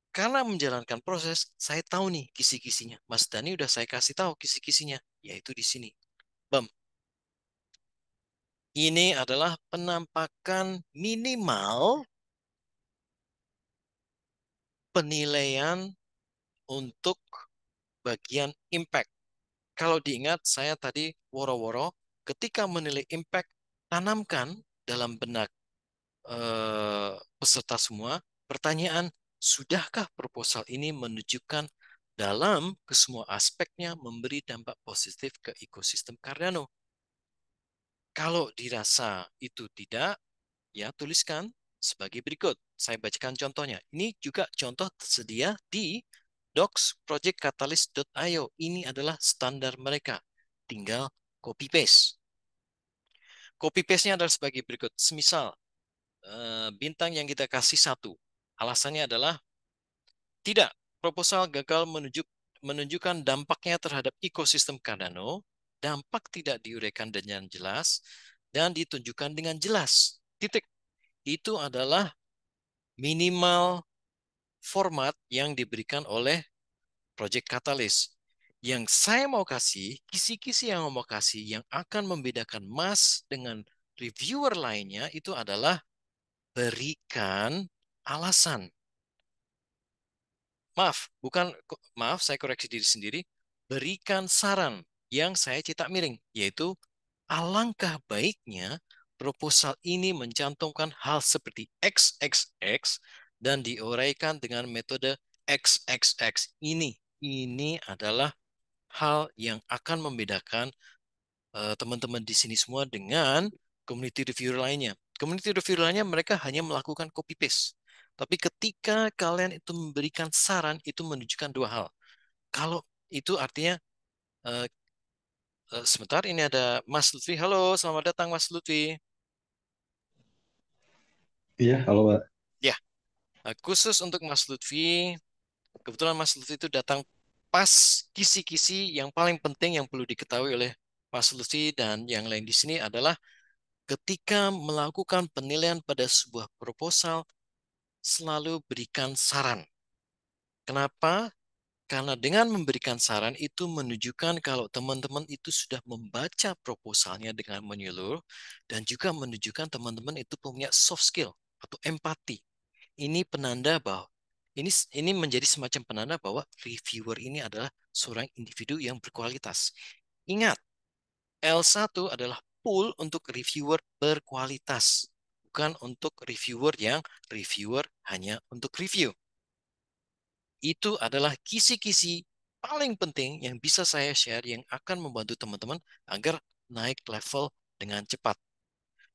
Karena menjalankan proses, saya tahu nih kisi-kisinya. Mas Dani udah saya kasih tahu kisi-kisinya, yaitu di sini. Bam. Ini adalah penampakan minimal penilaian untuk bagian impact. Kalau diingat, saya tadi woro-woro ketika menilai impact, tanamkan dalam benak peserta semua pertanyaan, sudahkah proposal ini menunjukkan dalam ke semua aspeknya memberi dampak positif ke ekosistem Cardano? Kalau dirasa itu tidak, ya tuliskan sebagai berikut. Saya bacakan contohnya. Ini juga contoh tersedia di docs projectcatalyst.io. Ini adalah standar mereka. Tinggal copy paste. Copy paste-nya adalah sebagai berikut. Semisal bintang yang kita kasih 1. Alasannya adalah tidak. Proposal gagal menunjukkan dampaknya terhadap ekosistem Cardano. Dampak tidak diuraikan dengan jelas dan ditunjukkan dengan jelas. Titik. Itu adalah minimal format yang diberikan oleh Project Catalyst. Yang saya mau kasih, kisi-kisi yang mau kasih yang akan membedakan Mas dengan reviewer lainnya itu adalah berikan alasan. Maaf, saya koreksi diri sendiri. Berikan saran yang saya cetak miring, yaitu alangkah baiknya proposal ini mencantumkan hal seperti XXX dan diuraikan dengan metode XXX. Ini adalah hal yang akan membedakan teman-teman di sini semua dengan community reviewer lainnya. Community reviewer lainnya mereka hanya melakukan copy paste. Tapi ketika kalian itu memberikan saran, itu menunjukkan dua hal. Kalau itu artinya, eh, sebentar ini ada Mas Lutfi. Halo, selamat datang Mas Lutfi.
Iya, halo Pak.
Ya, khusus untuk Mas Lutfi, kebetulan Mas Lutfi itu datang pas kisi-kisi yang paling penting yang perlu diketahui oleh Mas Lutfi dan yang lain di sini adalah ketika melakukan penilaian pada sebuah proposal, selalu berikan saran. Kenapa? Karena dengan memberikan saran itu menunjukkan kalau teman-teman itu sudah membaca proposalnya dengan menyeluruh dan juga menunjukkan teman-teman itu punya soft skill atau empati. Ini penanda bahwa ini menjadi semacam penanda bahwa reviewer ini adalah seorang individu yang berkualitas. Ingat, L1 adalah pool untuk reviewer berkualitas, bukan untuk reviewer yang reviewer hanya untuk review. Itu adalah kisi-kisi paling penting yang bisa saya share yang akan membantu teman-teman agar naik level dengan cepat.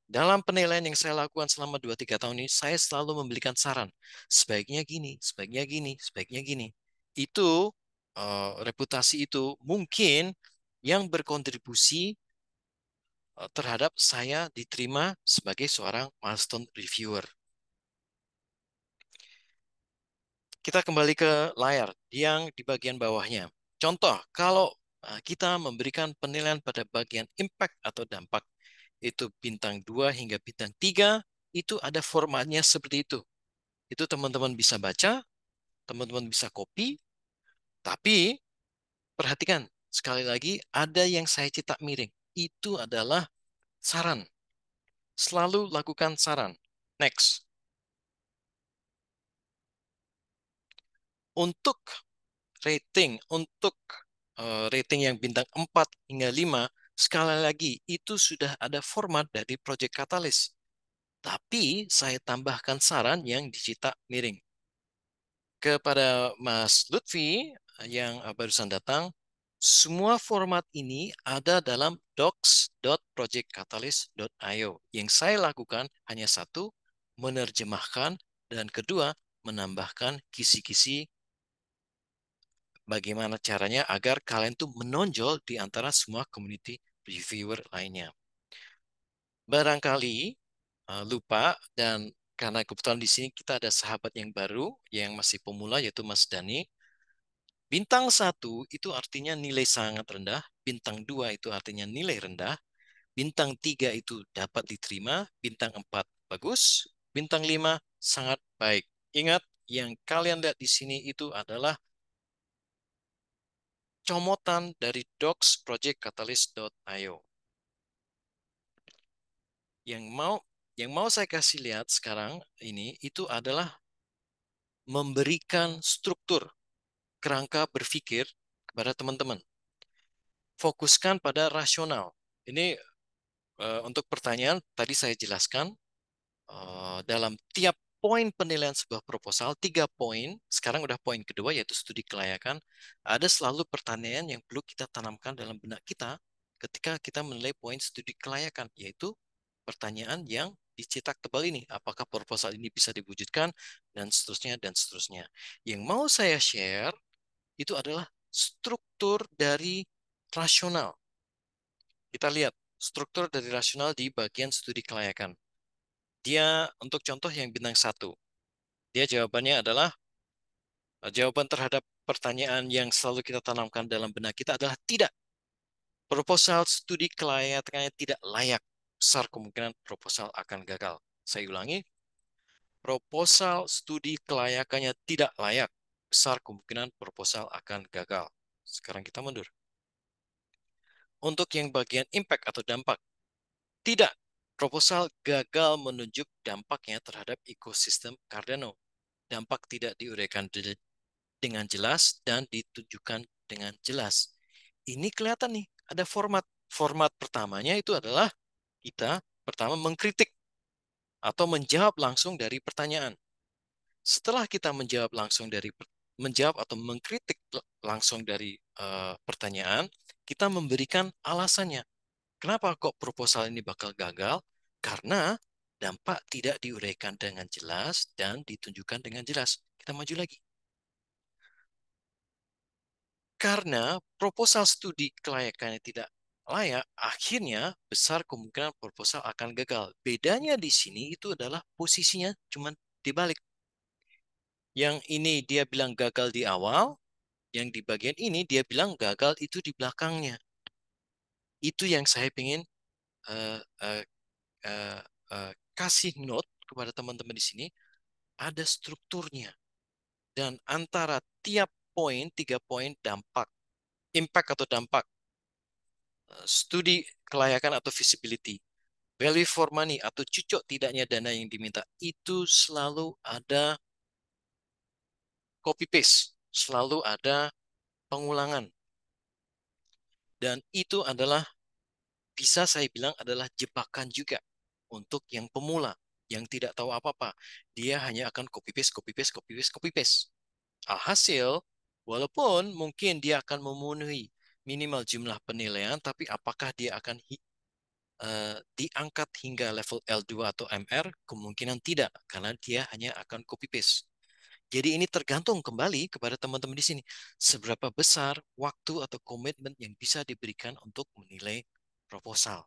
Dalam penilaian yang saya lakukan selama 2-3 tahun ini, saya selalu memberikan saran. Sebaiknya gini, sebaiknya gini, sebaiknya gini. Itu, reputasi itu mungkin yang berkontribusi terhadap saya diterima sebagai seorang milestone reviewer. Kita kembali ke layar yang di bagian bawahnya. Contoh, kalau kita memberikan penilaian pada bagian impact atau dampak, itu bintang 2 hingga bintang 3, itu ada formatnya seperti itu. Itu teman-teman bisa baca, teman-teman bisa copy, tapi perhatikan, sekali lagi ada yang saya cetak miring. Itu adalah saran. Selalu lakukan saran. Next. Untuk rating yang bintang 4 hingga 5, sekali lagi itu sudah ada format dari Project Catalyst. Tapi saya tambahkan saran yang dicetak miring. Kepada Mas Lutfi yang barusan datang, semua format ini ada dalam docs.projectcatalyst.io. Yang saya lakukan hanya satu, menerjemahkan, dan kedua, menambahkan kisi-kisi bagaimana caranya agar kalian tuh menonjol di antara semua community reviewer lainnya. Barangkali lupa, dan karena kebetulan di sini kita ada sahabat yang baru yang masih pemula yaitu Mas Dani. Bintang 1 itu artinya nilai sangat rendah, bintang 2 itu artinya nilai rendah, bintang 3 itu dapat diterima, bintang 4 bagus, bintang 5 sangat baik. Ingat, yang kalian lihat di sini itu adalah comotan dari docs.projectcatalyst.io. Yang mau saya kasih lihat sekarang ini itu adalah memberikan struktur kerangka berpikir kepada teman-teman. Fokuskan pada rasional. Ini untuk pertanyaan tadi saya jelaskan dalam tiap poin penilaian sebuah proposal, 3 poin, sekarang udah poin kedua yaitu studi kelayakan, ada selalu pertanyaan yang perlu kita tanamkan dalam benak kita ketika kita menilai poin studi kelayakan, yaitu pertanyaan yang dicetak tebal ini, apakah proposal ini bisa diwujudkan, dan seterusnya, dan seterusnya. Yang mau saya share itu adalah struktur dari rasional. Kita lihat struktur dari rasional di bagian studi kelayakan. Dia untuk contoh yang bintang 1, dia jawabannya adalah jawaban terhadap pertanyaan yang selalu kita tanamkan dalam benak kita adalah tidak. Proposal studi kelayakannya tidak layak. Besar kemungkinan proposal akan gagal. Saya ulangi, proposal studi kelayakannya tidak layak. Besar kemungkinan proposal akan gagal. Sekarang kita mundur. Untuk yang bagian impact atau dampak, tidak. Proposal gagal menunjuk dampaknya terhadap ekosistem Cardano. Dampak tidak diuraikan dengan jelas dan ditunjukkan dengan jelas. Ini kelihatan nih, ada format. Format pertamanya itu adalah kita pertama mengkritik atau menjawab langsung dari pertanyaan. Setelah kita menjawab atau mengkritik langsung dari pertanyaan, kita memberikan alasannya. Kenapa kok proposal ini bakal gagal? Karena dampak tidak diuraikan dengan jelas dan ditunjukkan dengan jelas. Kita maju lagi. Karena proposal studi kelayakannya tidak layak, akhirnya besar kemungkinan proposal akan gagal. Bedanya di sini itu adalah posisinya cuma dibalik. Yang ini dia bilang gagal di awal, yang di bagian ini dia bilang gagal itu di belakangnya. Itu yang saya ingin uh, uh, uh, kasih note kepada teman-teman di sini, ada strukturnya. Dan antara tiap poin, 3 poin dampak, impact atau dampak, studi kelayakan atau feasibility, value for money atau cucuk tidaknya dana yang diminta, itu selalu ada copy paste, selalu ada pengulangan. Dan itu adalah bisa saya bilang adalah jebakan juga untuk yang pemula yang tidak tahu apa-apa. Dia hanya akan copy paste, copy paste, copy paste, copy paste. Alhasil, walaupun mungkin dia akan memenuhi minimal jumlah penilaian, tapi apakah dia akan diangkat hingga level L2 atau MR? Kemungkinan tidak, karena dia hanya akan copy paste. Jadi ini tergantung kembali kepada teman-teman di sini. Seberapa besar waktu atau komitmen yang bisa diberikan untuk menilai proposal.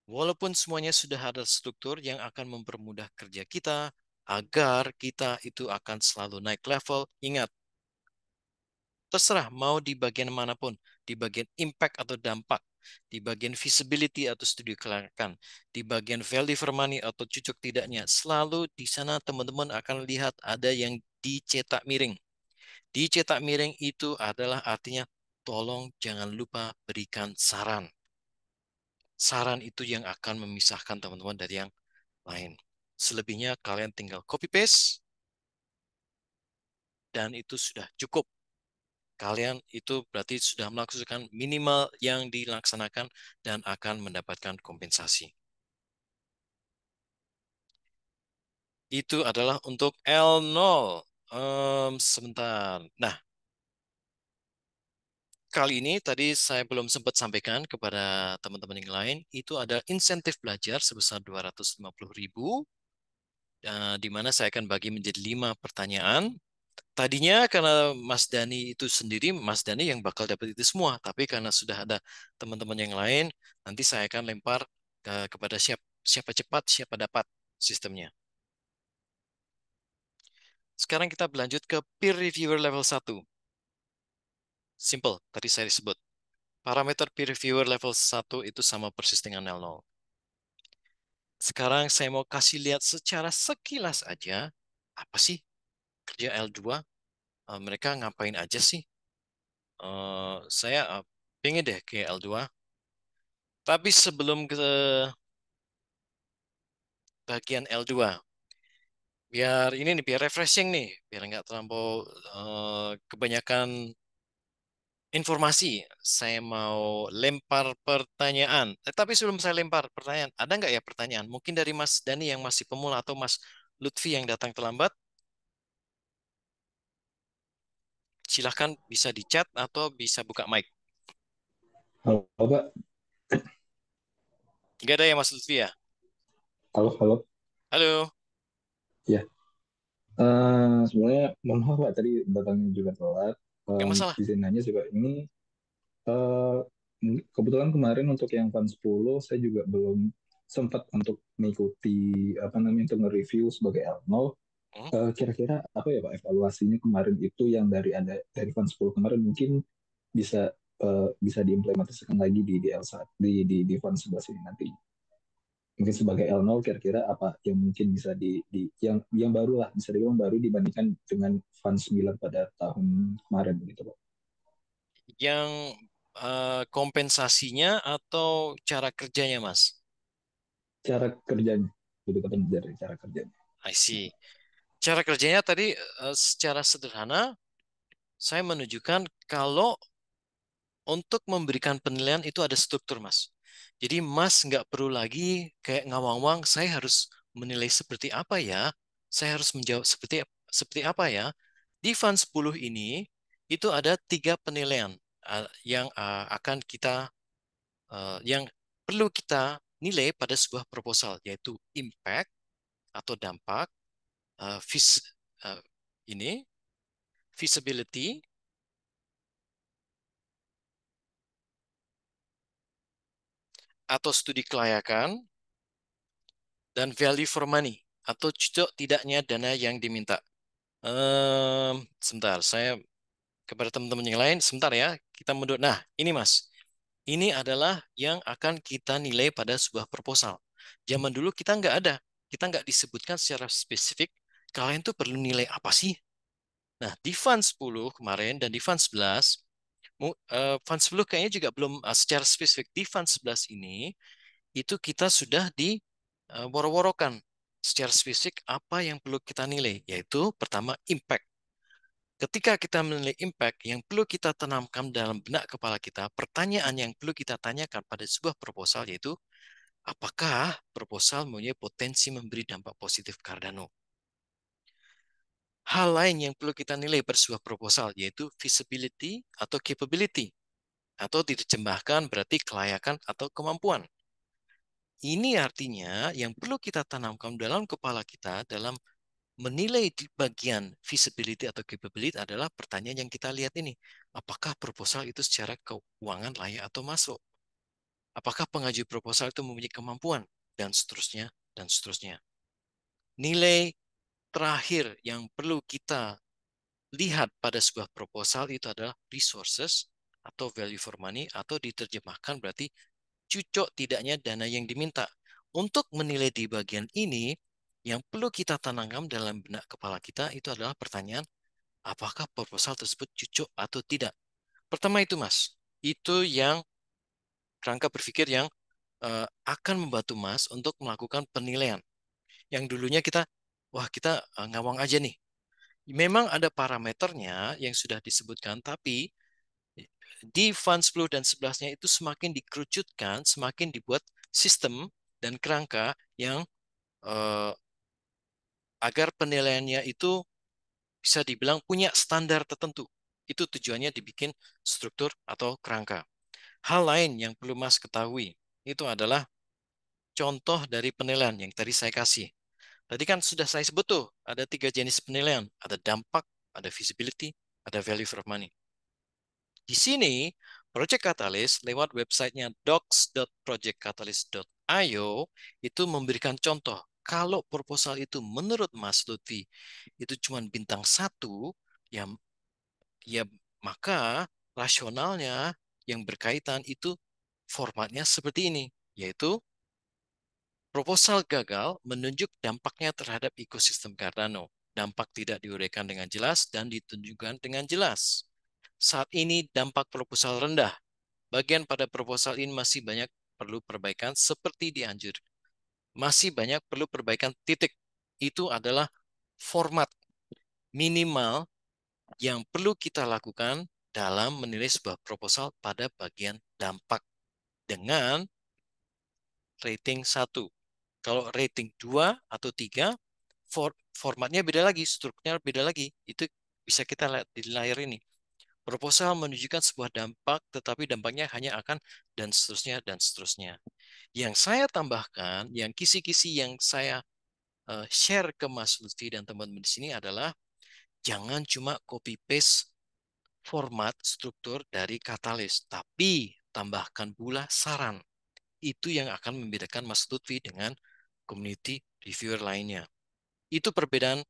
Walaupun semuanya sudah ada struktur yang akan mempermudah kerja kita, agar kita itu akan selalu naik level. Ingat, terserah mau di bagian manapun, di bagian impact atau dampak, di bagian visibility atau studi kelayakan, di bagian value for money atau cocok tidaknya, selalu di sana teman-teman akan lihat ada yang dicetak miring. Dicetak miring itu adalah artinya tolong jangan lupa berikan saran. Saran itu yang akan memisahkan teman-teman dari yang lain. Selebihnya kalian tinggal copy paste dan itu sudah cukup. Kalian itu berarti sudah melakukan minimal yang dilaksanakan dan akan mendapatkan kompensasi. Itu adalah untuk L0. Sebentar. Nah, kali ini tadi saya belum sempat sampaikan kepada teman-teman yang lain, itu ada insentif belajar sebesar 250.000, di mana saya akan bagi menjadi 5 pertanyaan. Tadinya karena Mas Dani itu sendiri, Mas Dani yang bakal dapat itu semua. Tapi karena sudah ada teman-teman yang lain, nanti saya akan lempar kepada siapa cepat, siapa dapat sistemnya. Sekarang kita berlanjut ke peer reviewer level 1. Simple, tadi saya sebut. Parameter peer reviewer level 1 itu sama persis dengan L0. Sekarang saya mau kasih lihat secara sekilas aja, apa sih kerja L2? Mereka ngapain aja sih? Saya pengen deh ke L2. Tapi sebelum ke bagian L2, biar ini nih, biar refreshing nih, biar nggak terlampau kebanyakan informasi. Saya mau lempar pertanyaan. Tapi sebelum saya lempar pertanyaan, ada nggak ya pertanyaan? Mungkin dari Mas Dani yang masih pemula atau Mas Lutfi yang datang terlambat. Silahkan bisa di chat atau bisa buka mic.
Halo, Pak.
Nggak ada ya Mas Lutfi ya?
Halo, halo.
Halo,
Ya, sebenarnya mohon maaf Pak, tadi datangnya juga telat.
nggak masalah.
Izin nanya sih Pak, ini eh, kebetulan kemarin untuk yang Fund 10 saya juga belum sempat untuk mengikuti apa namanya untuk nge-review sebagai L0.
Hmm?
Kira-kira apa ya Pak evaluasinya kemarin itu yang dari Fund 10 kemarin mungkin bisa bisa diimplementasikan lagi di L1 di Fund 11 ini nanti. Mungkin sebagai L0 kira-kira apa yang mungkin bisa yang baru lah bisa dibilang baru dibandingkan dengan Fund 9 pada tahun kemarin gitu Pak.
Yang kompensasinya atau cara kerjanya Mas?
Cara kerjanya lebih tepatnya dari cara kerjanya.
I see. Cara kerjanya tadi secara sederhana saya menunjukkan kalau untuk memberikan penilaian itu ada struktur, Mas. Jadi Mas nggak perlu lagi kayak ngawang-ngawang, saya harus menilai seperti apa ya? Saya harus menjawab seperti seperti apa ya? Di Fund 10 ini itu ada 3 penilaian yang akan kita yang perlu kita nilai pada sebuah proposal, yaitu impact atau dampak, vis, eh, ini feasibility atau studi kelayakan, dan value for money atau cocok tidaknya dana yang diminta. Sebentar, saya kepada teman-teman yang lain, sebentar ya, kita mundur. Nah, ini Mas, ini adalah yang akan kita nilai pada sebuah proposal. Zaman dulu kita nggak ada, kita nggak disebutkan secara spesifik, kalian tuh perlu nilai apa sih? Nah, di Fund 10 kemarin dan di Fund 11, Fund 10 kayaknya juga belum secara spesifik. Di Fund 11 ini, itu kita sudah di woro-worokan secara spesifik apa yang perlu kita nilai, yaitu pertama impact. Ketika kita menilai impact, yang perlu kita tanamkan dalam benak kepala kita, pertanyaan yang perlu kita tanyakan pada sebuah proposal yaitu, apakah proposal mempunyai potensi memberi dampak positif ke Cardano? Hal lain yang perlu kita nilai pada sebuah proposal yaitu feasibility atau capability, atau diterjemahkan berarti kelayakan atau kemampuan. Ini artinya yang perlu kita tanamkan dalam kepala kita dalam menilai di bagian feasibility atau capability adalah pertanyaan yang kita lihat ini. Apakah proposal itu secara keuangan layak atau masuk? Apakah pengajuan proposal itu mempunyai kemampuan? Dan seterusnya, dan seterusnya. Nilai terakhir yang perlu kita lihat pada sebuah proposal itu adalah resources atau value for money, atau diterjemahkan berarti cucuk tidaknya dana yang diminta. Untuk menilai di bagian ini, yang perlu kita tanamkan dalam benak kepala kita itu adalah pertanyaan, apakah proposal tersebut cucuk atau tidak? Pertama itu, Mas. Itu yang kerangka berpikir yang akan membantu Mas untuk melakukan penilaian. Yang dulunya kita, wah kita ngawang aja nih. Memang ada parameternya yang sudah disebutkan, tapi di fund 10 dan 11-nya itu semakin dikerucutkan, semakin dibuat sistem dan kerangka yang eh, agar penilaiannya itu bisa dibilang punya standar tertentu. Itu tujuannya dibikin struktur atau kerangka. Hal lain yang perlu Mas ketahui itu adalah contoh dari penilaian yang tadi saya kasih. Tadi kan sudah saya sebut tuh, ada 3 jenis penilaian. Ada dampak, ada visibility, ada value for money. Di sini, Project Catalyst lewat websitenya docs.projectcatalyst.io itu memberikan contoh. Kalau proposal itu menurut Mas Lutfi itu cuma bintang 1, ya, ya maka rasionalnya yang berkaitan itu formatnya seperti ini, yaitu proposal gagal menunjuk dampaknya terhadap ekosistem Cardano. Dampak tidak diuraikan dengan jelas dan ditunjukkan dengan jelas. Saat ini dampak proposal rendah. Bagian pada proposal ini masih banyak perlu perbaikan seperti dianjur. Masih banyak perlu perbaikan titik. Itu adalah format minimal yang perlu kita lakukan dalam menilai sebuah proposal pada bagian dampak dengan rating 1. Kalau rating 2 atau 3, formatnya beda lagi, strukturnya beda lagi. Itu bisa kita lihat di layar ini. Proposal menunjukkan sebuah dampak, tetapi dampaknya hanya akan dan seterusnya dan seterusnya. Yang saya tambahkan, yang kisi-kisi yang saya share ke Mas Lutfi dan teman-teman di sini adalah jangan cuma copy paste format struktur dari Katalis, tapi tambahkan pula saran. Itu yang akan membedakan Mas Lutfi dengan community reviewer lainnya. Itu perbedaan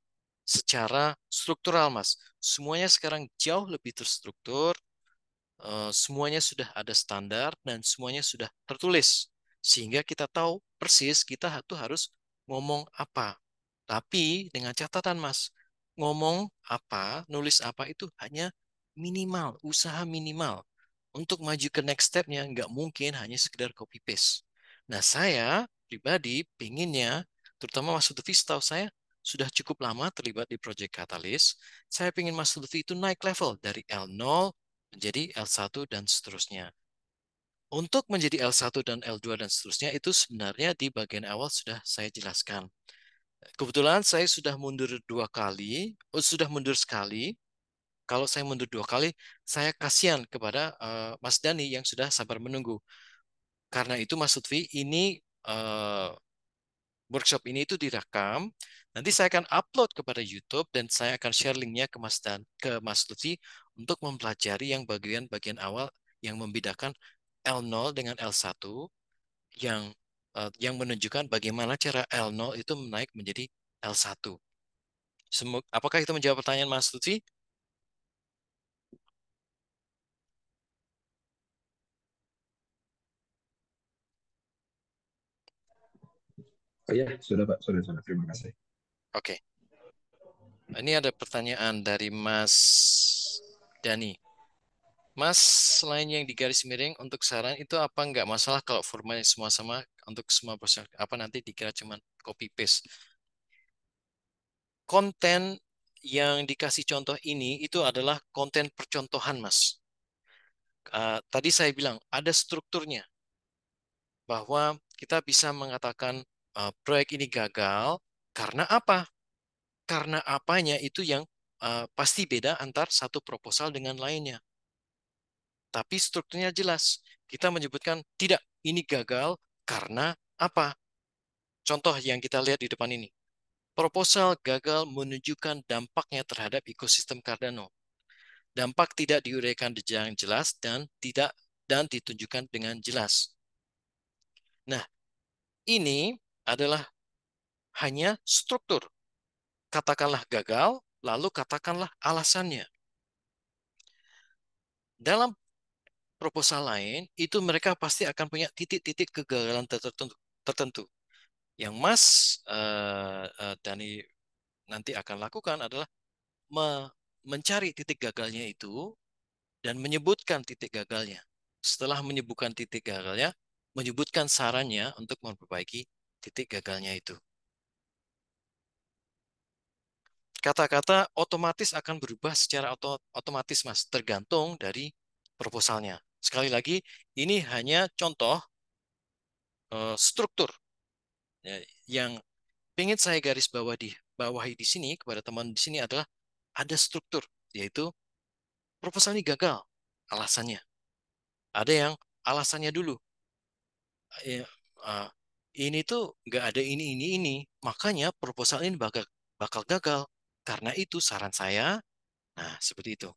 secara struktural, Mas. Semuanya sekarang jauh lebih terstruktur, semuanya sudah ada standar dan semuanya sudah tertulis. Sehingga kita tahu persis kita tuh harus ngomong apa. Tapi dengan catatan, Mas, ngomong apa, nulis apa itu hanya minimal, usaha minimal. Untuk maju ke next step-nya, nggak mungkin hanya sekedar copy paste. Nah, saya pribadi pinginnya, terutama Mas Lutfi tahu saya sudah cukup lama terlibat di Project Catalyst. Saya ingin Mas Lutfi itu naik level dari L0 menjadi L1 dan seterusnya. Untuk menjadi L1 dan L2 dan seterusnya itu sebenarnya di bagian awal sudah saya jelaskan. Kebetulan saya sudah mundur 2 kali, sudah mundur sekali. Kalau saya mundur 2 kali, saya kasihan kepada Mas Dani yang sudah sabar menunggu. Karena itu Mas Lutfi, ini workshop ini itu direkam. Nanti saya akan upload kepada YouTube dan saya akan share linknya ke Mas Lutfi untuk mempelajari yang bagian-bagian awal yang membedakan L0 dengan L1 yang menunjukkan bagaimana cara L0 itu menaik menjadi L1. Apakah itu menjawab pertanyaan Mas Lutfi?
Oh iya, sudah Pak, sudah. Terima kasih.
Oke. Ini ada pertanyaan dari Mas Dani. Mas, selain yang di garis miring untuk saran itu apa nggak masalah kalau formatnya semua sama untuk semua proses apa nanti dikira cuma copy paste. Konten yang dikasih contoh ini itu adalah konten percontohan, Mas. Tadi saya bilang ada strukturnya bahwa kita bisa mengatakan proyek ini gagal karena apa? Karena apanya itu yang pasti beda antar satu proposal dengan lainnya. Tapi strukturnya jelas. Kita menyebutkan tidak, ini gagal karena apa? Contoh yang kita lihat di depan ini. Proposal gagal menunjukkan dampaknya terhadap ekosistem Cardano. Dampak tidak diuraikan dengan jelas dan ditunjukkan dengan jelas. Nah, ini adalah hanya struktur. katakanlah gagal, lalu katakanlah alasannya. Dalam proposal lain, itu mereka pasti akan punya titik-titik kegagalan tertentu. Yang Mas Dani nanti akan lakukan adalah mencari titik gagalnya itu dan menyebutkan titik gagalnya. Setelah menyebutkan titik gagalnya, menyebutkan sarannya untuk memperbaiki titik gagalnya itu. Kata-kata otomatis akan berubah secara otomatis, Mas, tergantung dari proposalnya. Sekali lagi, ini hanya contoh struktur ya, yang ingin saya bawahi di sini kepada teman di sini adalah ada struktur, yaitu proposal ini gagal, alasannya. Ada yang alasannya dulu, ya, uh, ini tuh nggak ada ini, makanya proposal ini bakal gagal. Karena itu saran saya, nah seperti itu.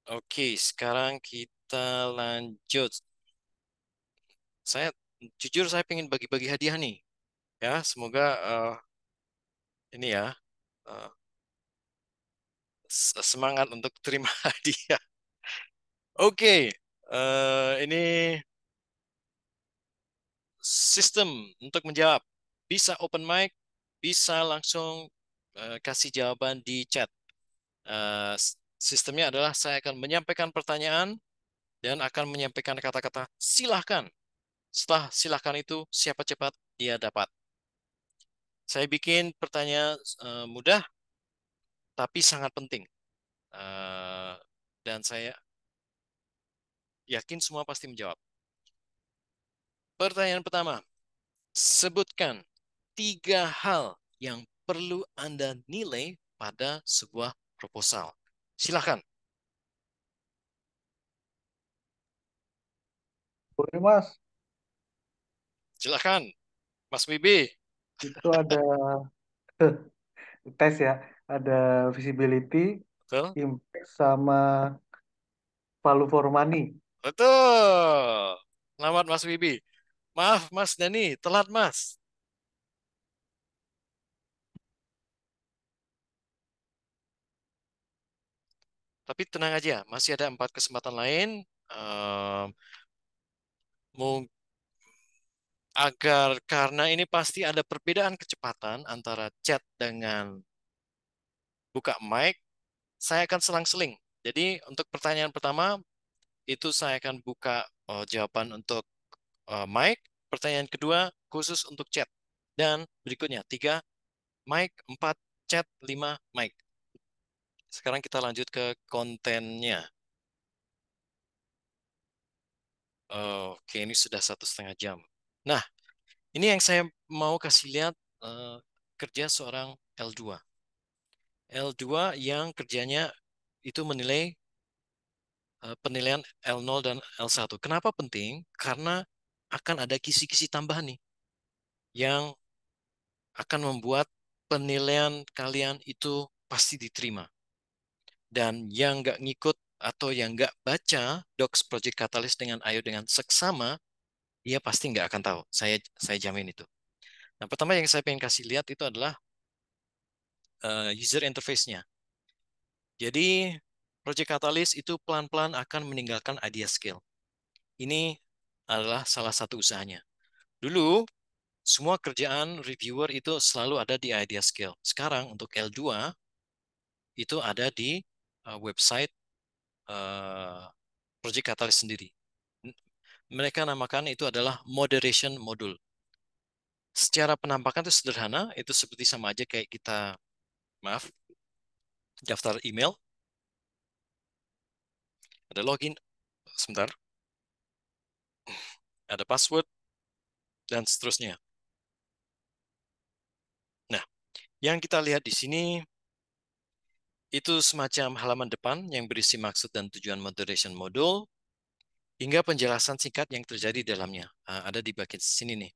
Oke, sekarang kita lanjut. Saya jujur saya pengen bagi-bagi hadiah nih, ya. Semoga ini ya uh, semangat untuk terima hadiah. Oke, ini sistem untuk menjawab. Bisa open mic, bisa langsung kasih jawaban di chat. Sistemnya adalah saya akan menyampaikan pertanyaan dan akan menyampaikan kata-kata silahkan. Setelah silahkan itu, siapa cepat dia dapat. Saya bikin pertanyaan mudah, tapi sangat penting. Eh, dan saya yakin semua pasti menjawab. Pertanyaan pertama, sebutkan 3 hal yang perlu Anda nilai pada sebuah proposal. Silahkan.
Boleh Mas,
Silahkan, Mas Wibi.
itu ada tes ya, ada visibility,
Betul?
impact, sama value for money.
Betul. Selamat Mas Wibi. Maaf Mas Dani, telat Mas. Tapi tenang aja, masih ada 4 kesempatan lain. Ehm, mau karena ini pasti ada perbedaan kecepatan antara chat dengan buka mic, saya akan selang-seling. Jadi untuk pertanyaan pertama itu saya akan buka jawaban untuk mic, pertanyaan kedua khusus untuk chat. Dan berikutnya 3 mic, 4 chat, 5 mic. Sekarang kita lanjut ke kontennya. Oke, ini sudah 1,5 jam. Nah, ini yang saya mau kasih lihat kerja seorang L2. L2 yang kerjanya itu menilai penilaian L0 dan L1. Kenapa penting? Karena akan ada kisi-kisi tambahan nih yang akan membuat penilaian kalian itu pasti diterima. Dan yang nggak ngikut atau yang nggak baca Docs Project Catalyst dengan Ayo dengan seksama, dia pasti nggak akan tahu. Saya jamin itu. Nah, pertama yang saya pengen kasih lihat itu adalah user interface-nya. Jadi, Project Catalyst itu pelan-pelan akan meninggalkan idea scale. Ini adalah salah satu usahanya. Dulu, semua kerjaan reviewer itu selalu ada di idea scale. Sekarang untuk L2, itu ada di website uh, Project Catalyst sendiri. Mereka namakan itu adalah moderation module. Secara penampakan itu sederhana, itu seperti sama aja kayak kita, maaf, daftar email, ada login, sebentar, ada password, dan seterusnya. Nah, yang kita lihat di sini itu semacam halaman depan yang berisi maksud dan tujuan moderation module, hingga penjelasan singkat yang terjadi di dalamnya. Ada di bagian sini nih.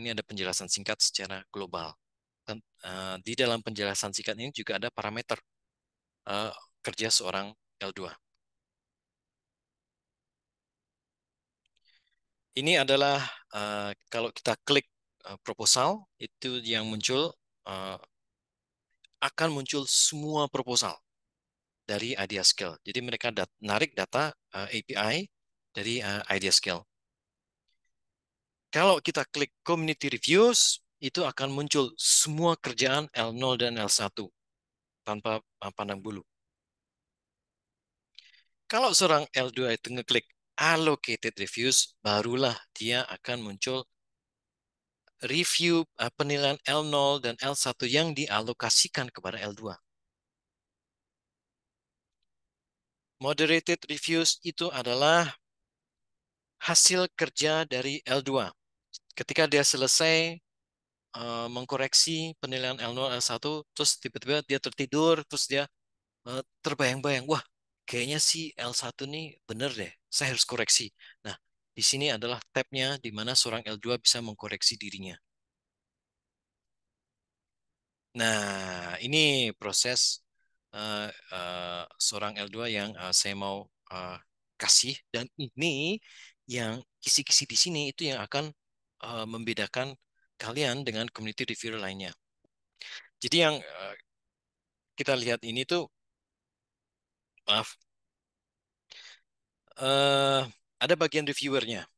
Ini ada penjelasan singkat secara global. Dan di dalam penjelasan singkat ini juga ada parameter kerja seorang L2. Ini adalah kalau kita klik proposal itu yang muncul uh, akan muncul semua proposal dari IdeaScale. Jadi mereka narik data API dari IdeaScale. Kalau kita klik Community Reviews, itu akan muncul semua kerjaan L0 dan L1 tanpa pandang bulu. Kalau seorang L2 itu ngeklik Allocated Reviews, barulah dia akan muncul review penilaian L0 dan L1 yang dialokasikan kepada L2. Moderated Reviews itu adalah hasil kerja dari L2. Ketika dia selesai mengkoreksi penilaian L0, L1, terus tiba-tiba dia tertidur, terus dia terbayang-bayang, wah, kayaknya si L1 nih bener deh, saya harus koreksi. Nah, di sini adalah tabnya di mana seorang L2 bisa mengkoreksi dirinya. Nah, ini proses seorang L2 yang saya mau kasih, dan ini yang kisi-kisi di sini itu yang akan membedakan kalian dengan community reviewer lainnya. Jadi yang kita lihat ini tuh, maaf, ada bagian reviewernya,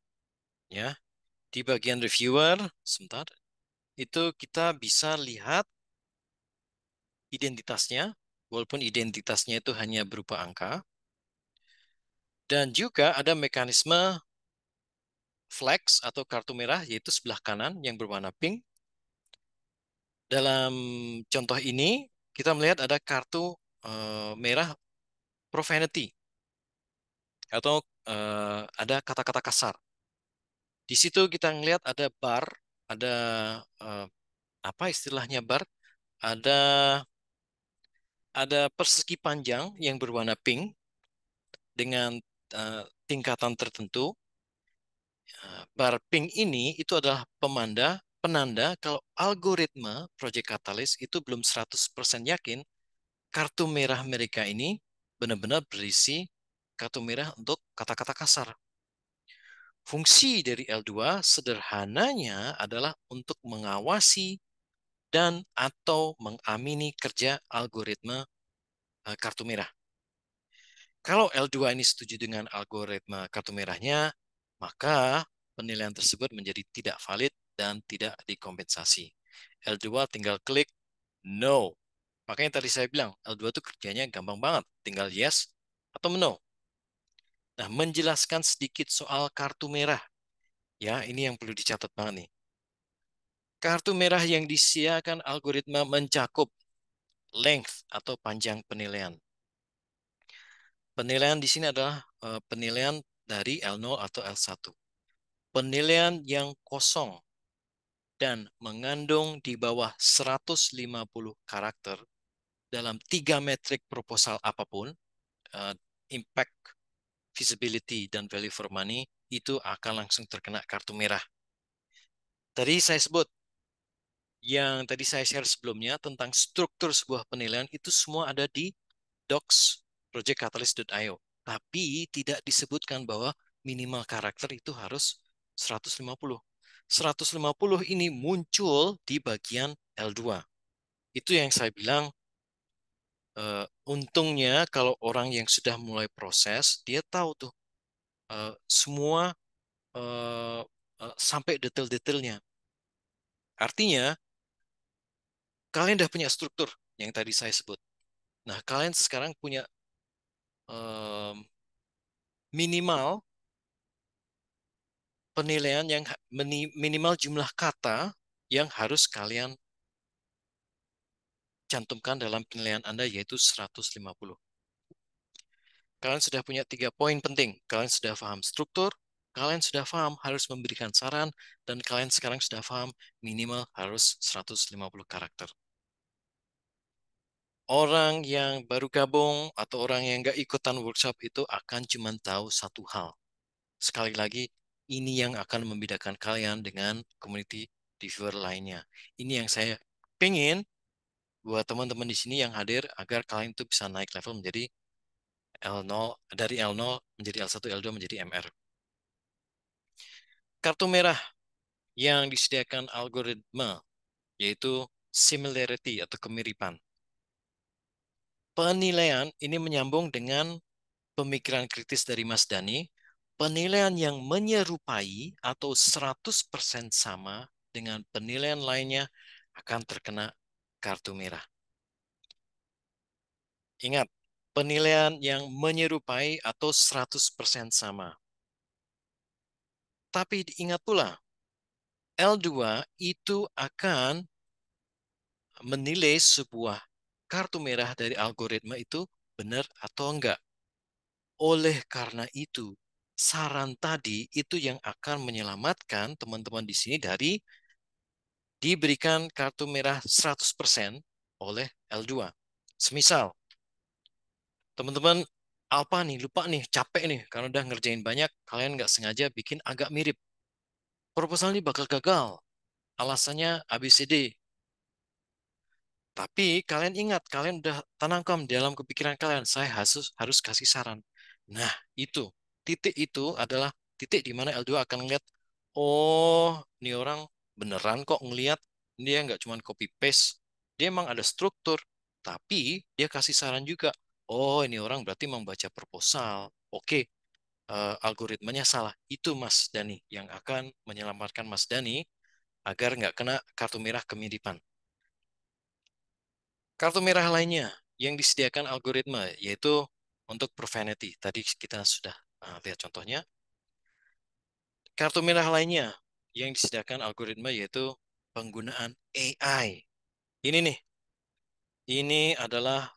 ya. Di bagian reviewer, sebentar, itu kita bisa lihat identitasnya, walaupun identitasnya itu hanya berupa angka, dan juga ada mekanisme flags atau kartu merah, yaitu sebelah kanan yang berwarna pink. Dalam contoh ini, kita melihat ada kartu merah profanity, atau ada kata-kata kasar. Di situ kita melihat ada bar, ada apa istilahnya bar, ada persegi panjang yang berwarna pink dengan tingkatan tertentu. Bar pink ini itu adalah penanda kalau algoritma Project Catalyst itu belum 100% yakin kartu merah mereka ini benar-benar berisi kartu merah untuk kata-kata kasar. Fungsi dari L2 sederhananya adalah untuk mengawasi dan atau mengamini kerja algoritma kartu merah. Kalau L2 ini setuju dengan algoritma kartu merahnya, maka penilaian tersebut menjadi tidak valid dan tidak dikompensasi. L2 tinggal klik no. Makanya tadi saya bilang, L2 itu kerjanya gampang banget. Tinggal yes atau no. Nah, menjelaskan sedikit soal kartu merah. Ya, ini yang perlu dicatat banget nih. Kartu merah yang disediakan algoritma mencakup length atau panjang penilaian. Penilaian di sini adalah penilaian dari L0 atau L1. Penilaian yang kosong dan mengandung di bawah 150 karakter dalam 3 metrik proposal apapun, impact, visibility, dan value for money, itu akan langsung terkena kartu merah. Tadi saya sebut, yang tadi saya share sebelumnya tentang struktur sebuah penilaian, itu semua ada di docs projectcatalyst.io. Tapi tidak disebutkan bahwa minimal karakter itu harus 150. 150 ini muncul di bagian L2. Itu yang saya bilang, untungnya kalau orang yang sudah mulai proses, dia tahu tuh semua sampai detail-detailnya. Artinya, kalian udah punya struktur yang tadi saya sebut. Nah, kalian sekarang punya minimal penilaian yang minimal jumlah kata yang harus kalian cantumkan dalam penilaian Anda, yaitu 150. Kalian sudah punya 3 poin penting. Kalian sudah paham struktur, kalian sudah paham harus memberikan saran, dan kalian sekarang sudah paham minimal harus 150 karakter. Orang yang baru gabung atau orang yang nggak ikutan workshop itu akan cuma tahu satu hal. Sekali lagi, ini yang akan membedakan kalian dengan community reviewer lainnya. Ini yang saya pengen buat teman-teman di sini yang hadir agar kalian itu bisa naik level menjadi L0, dari L0 menjadi L1, L2 menjadi MR. Kartu merah. yang disediakan algoritma, yaitu similarity atau kemiripan. Penilaian ini menyambung dengan pemikiran kritis dari Mas Dani, penilaian yang menyerupai atau 100% sama dengan penilaian lainnya akan terkena kartu merah. Ingat, penilaian yang menyerupai atau 100% sama. Tapi ingat pula, L2 itu akan menilai sebuah kartu merah dari algoritma itu benar atau enggak. Oleh karena itu, saran tadi itu yang akan menyelamatkan teman-teman di sini dari diberikan kartu merah 100% oleh L2. Semisal, teman-teman apa nih, lupa nih, capek nih, karena udah ngerjain banyak, kalian nggak sengaja bikin agak mirip. Proposal ini bakal gagal. Alasannya ABCD. Tapi kalian ingat, kalian udah tanamkan dalam kepikiran kalian, saya harus kasih saran. Nah, itu. Titik itu adalah titik di mana L2 akan ngeliat, oh, ini orang beneran kok ngeliat, dia nggak cuma copy paste, dia emang ada struktur, tapi dia kasih saran juga. Oh, ini orang berarti membaca proposal. Oke, algoritmanya salah. Itu Mas Dani yang akan menyelamatkan Mas Dani agar nggak kena kartu merah kemiripan. Kartu merah lainnya yang disediakan algoritma yaitu untuk profanity. Tadi kita sudah lihat contohnya. Kartu merah lainnya yang disediakan algoritma yaitu penggunaan AI. Ini nih, ini adalah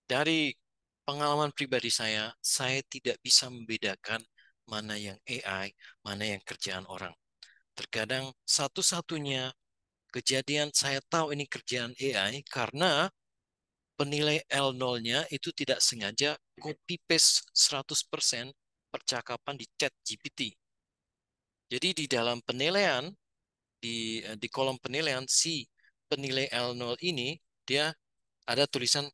dari pengalaman pribadi saya tidak bisa membedakan mana yang AI, mana yang kerjaan orang. Terkadang satu-satunya kejadian saya tahu ini kerjaan AI karena penilai L0-nya itu tidak sengaja copy paste 100% percakapan di chat GPT. Jadi di dalam penilaian, di kolom penilaian si penilai L0 ini, dia ada tulisan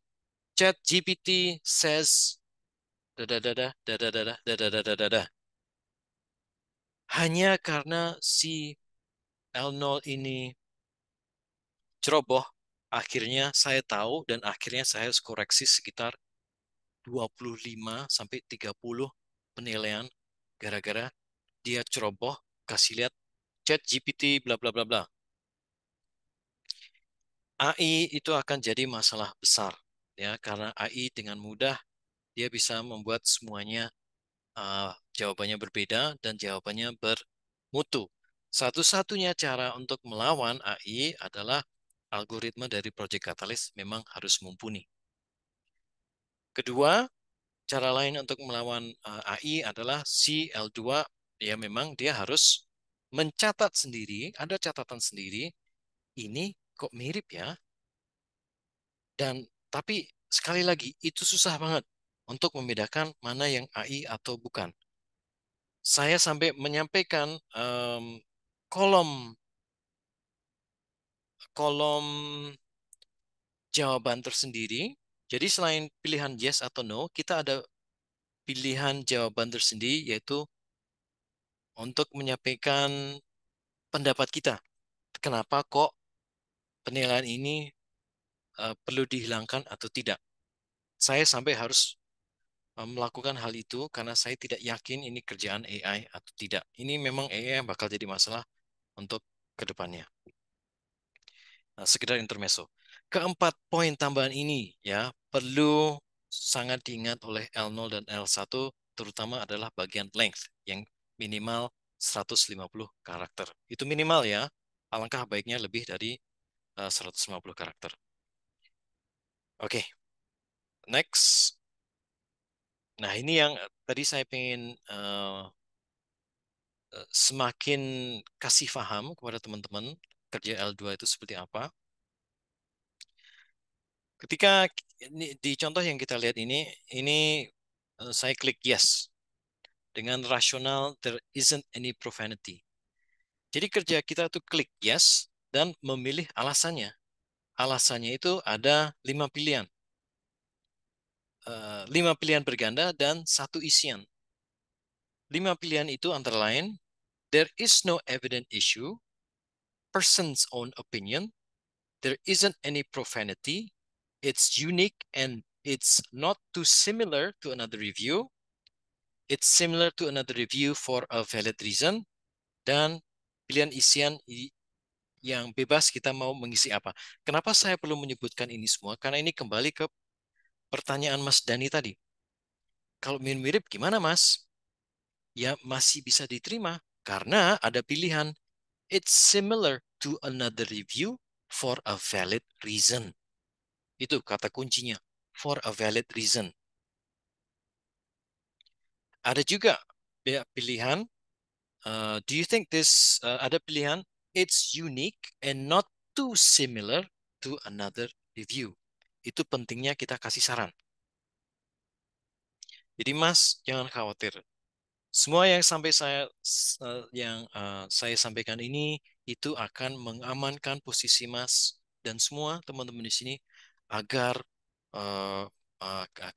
chat GPT says dadadada, dadadada, dadadada. Hanya karena si L0 ini ceroboh, akhirnya saya tahu dan akhirnya saya harus koreksi sekitar 25 sampai 30 penilaian gara-gara dia ceroboh kasih lihat chat GPT bla bla bla bla. AI itu akan jadi masalah besar ya karena AI dengan mudah dia bisa membuat semuanya jawabannya berbeda dan jawabannya bermutu. Satu-satunya cara untuk melawan AI adalah algoritma dari Project Catalyst memang harus mumpuni. Kedua, cara lain untuk melawan AI adalah si L2 ya memang dia harus mencatat sendiri, ada catatan sendiri, ini kok mirip ya. Dan tapi sekali lagi itu susah banget untuk membedakan mana yang AI atau bukan. Saya sampai menyampaikan kolom kolom jawaban tersendiri. Jadi selain pilihan yes atau no, kita ada pilihan jawaban tersendiri yaitu untuk menyampaikan pendapat kita. Kenapa kok penilaian ini perlu dihilangkan atau tidak? Saya sampai harus melakukan hal itu karena saya tidak yakin ini kerjaan AI atau tidak. Ini memang AI yang bakal jadi masalah untuk kedepannya. Nah, sekedar intermezzo. Keempat poin tambahan ini ya perlu sangat diingat oleh L0 dan L1 terutama adalah bagian length yang minimal 150 karakter. Itu minimal ya. Alangkah baiknya lebih dari 150 karakter. Oke, next. Nah, ini yang tadi saya pengen semakin kasih paham kepada teman-teman kerja L2 itu seperti apa. Ketika di contoh yang kita lihat ini saya klik yes. Dengan rasional, there isn't any profanity. Jadi kerja kita tuh klik yes dan memilih alasannya. Alasannya itu ada 5 pilihan. 5 pilihan berganda dan 1 isian. 5 pilihan itu antara lain, there is no evident issue, person's own opinion, there isn't any profanity, it's unique and it's not too similar to another review, it's similar to another review for a valid reason, dan pilihan isian yang bebas kita mau mengisi apa. Kenapa saya perlu menyebutkan ini semua? Karena ini kembali ke pertanyaan Mas Dani tadi. Kalau mirip-mirip gimana Mas? Ya masih bisa diterima karena ada pilihan. It's similar to another review for a valid reason. Itu kata kuncinya. For a valid reason. Ada juga pilihan. Do you think this ada pilihan? It's unique and not too similar to another review. Itu pentingnya kita kasih saran. Jadi Mas, jangan khawatir. Semua yang saya sampaikan ini itu akan mengamankan posisi Mas dan semua teman-teman di sini agar uh,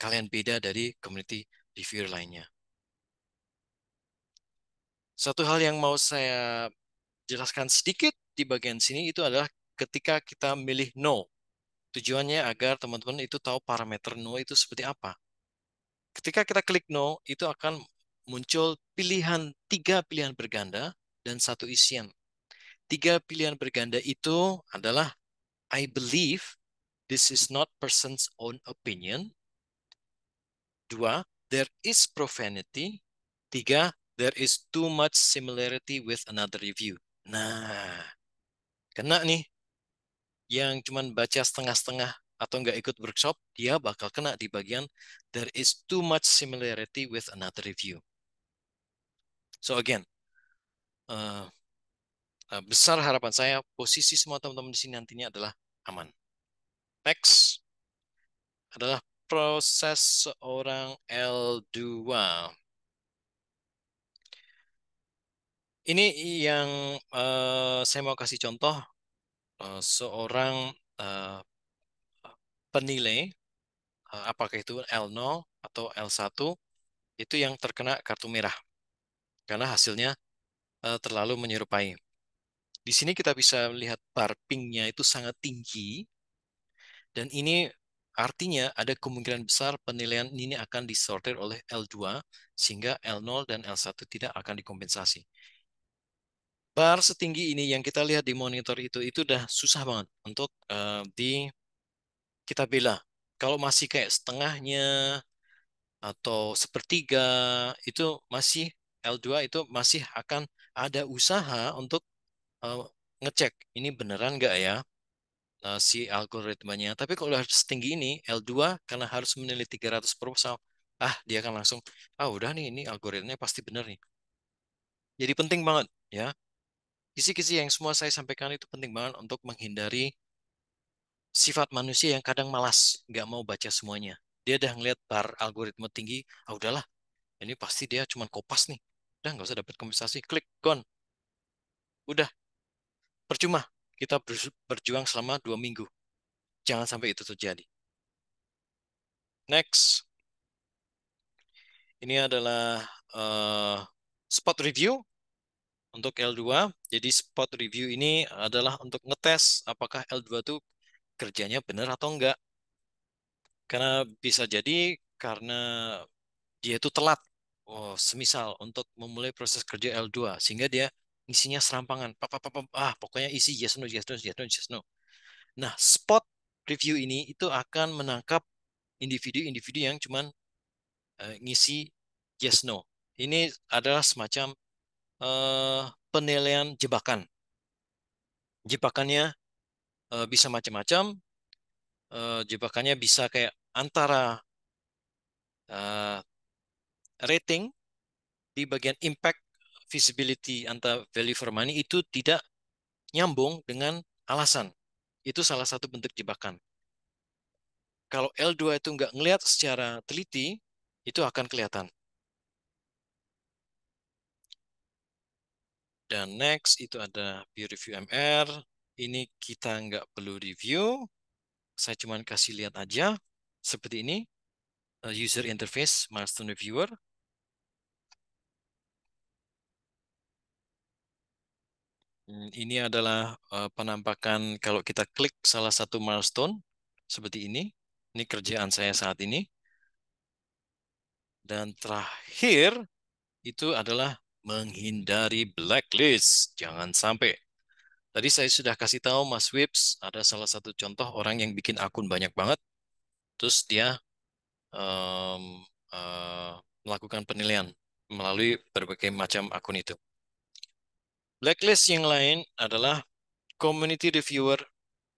kalian beda dari community reviewer lainnya. Satu hal yang mau saya jelaskan sedikit di bagian sini itu adalah ketika kita milih no. Tujuannya agar teman-teman itu tahu parameter no itu seperti apa. Ketika kita klik no, itu akan muncul tiga pilihan berganda dan satu isian. Tiga pilihan berganda itu adalah I believe this is not person's own opinion. Dua, there is profanity. Tiga, there is too much similarity with another review. Nah, kena nih. Yang cuman baca setengah-setengah atau nggak ikut workshop, dia bakal kena di bagian there is too much similarity with another review. So again, besar harapan saya posisi semua teman-teman di sini nantinya adalah aman. Next adalah proses seorang L2. Ini yang saya mau kasih contoh seorang penilai apakah itu L0 atau L1 itu yang terkena kartu merah karena hasilnya terlalu menyerupai. Di sini kita bisa lihat bar pink-nya itu sangat tinggi dan ini artinya ada kemungkinan besar penilaian ini akan disortir oleh L2 sehingga L0 dan L1 tidak akan dikompensasi. Bar setinggi ini yang kita lihat di monitor itu udah susah banget untuk kita bela. Kalau masih kayak setengahnya atau sepertiga itu masih L2 itu masih akan ada usaha untuk ngecek ini beneran nggak ya si algoritmanya. Tapi kalau udah setinggi ini L2 karena harus menilai 300 proposal, dia akan langsung udah nih ini algoritmanya pasti bener nih. Jadi penting banget ya. Kisi-kisi yang semua saya sampaikan itu penting banget untuk menghindari sifat manusia yang kadang malas, nggak mau baca semuanya. Dia udah ngeliat bar algoritma tinggi, udahlah, ini pasti dia cuma kopas nih. Udah nggak usah dapat kompensasi, klik, gone. Udah, percuma. Kita berjuang selama 2 minggu. Jangan sampai itu terjadi. Next. Ini adalah spot review untuk L2. Jadi spot review ini adalah untuk ngetes apakah L2 itu kerjanya benar atau enggak. Karena bisa jadi karena dia itu telat. Semisal untuk memulai proses kerja L2 sehingga dia isinya serampangan. Pokoknya isi yes no yes no yes no yes no. Nah, spot review ini itu akan menangkap individu-individu yang cuman ngisi yes no. Ini adalah semacam penilaian jebakan. Jebakannya bisa macam-macam. Jebakannya bisa kayak antara rating di bagian impact visibility antara value for money itu tidak nyambung dengan alasan. Itu salah satu bentuk jebakan. Kalau L2 itu nggak ngelihat secara teliti, itu akan kelihatan. Dan next itu ada peer review MR. Ini kita nggak perlu review. Saya cuma kasih lihat aja. Seperti ini. User interface milestone reviewer. Ini adalah penampakan kalau kita klik salah satu milestone seperti ini. Ini kerjaan saya saat ini. Dan terakhir itu adalah menghindari blacklist. Jangan sampai. Tadi saya sudah kasih tahu Mas Wips ada salah satu contoh orang yang bikin akun banyak banget. Terus dia em, eh, melakukan penilaian melalui berbagai macam akun itu. Blacklist yang lain adalah community reviewer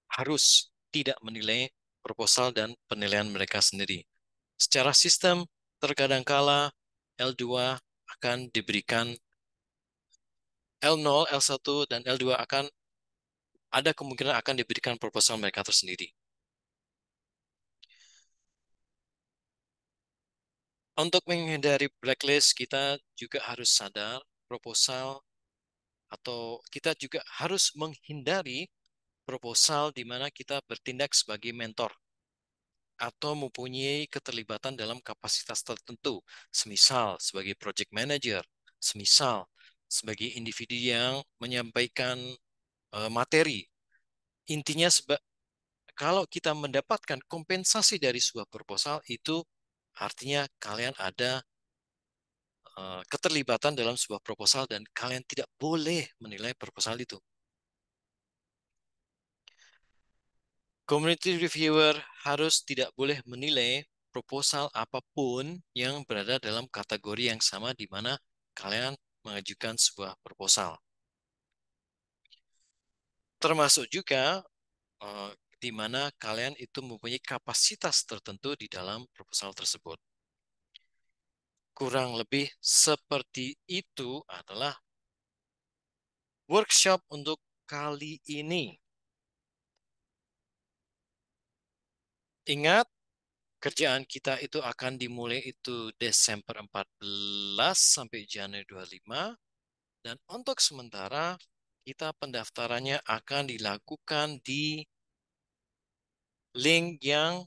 harus tidak menilai proposal dan penilaian mereka sendiri. Secara sistem, terkadang kala L2 akan diberikan L0, L1, dan L2 akan ada kemungkinan akan diberikan proposal mereka tersendiri. Untuk menghindari blacklist, kita juga harus sadar proposal atau kita juga harus menghindari proposal di mana kita bertindak sebagai mentor atau mempunyai keterlibatan dalam kapasitas tertentu, semisal sebagai project manager, semisal sebagai individu yang menyampaikan materi. Intinya kalau kita mendapatkan kompensasi dari sebuah proposal itu artinya kalian ada keterlibatan dalam sebuah proposal dan kalian tidak boleh menilai proposal itu. Community reviewer harus tidak boleh menilai proposal apapun yang berada dalam kategori yang sama di mana kalian mengajukan sebuah proposal. Termasuk juga di mana kalian itu mempunyai kapasitas tertentu di dalam proposal tersebut. Kurang lebih seperti itu adalah workshop untuk kali ini. Ingat, kerjaan kita itu akan dimulai itu Desember 14 sampai Januari 25. Dan untuk sementara, kita pendaftarannya akan dilakukan di link yang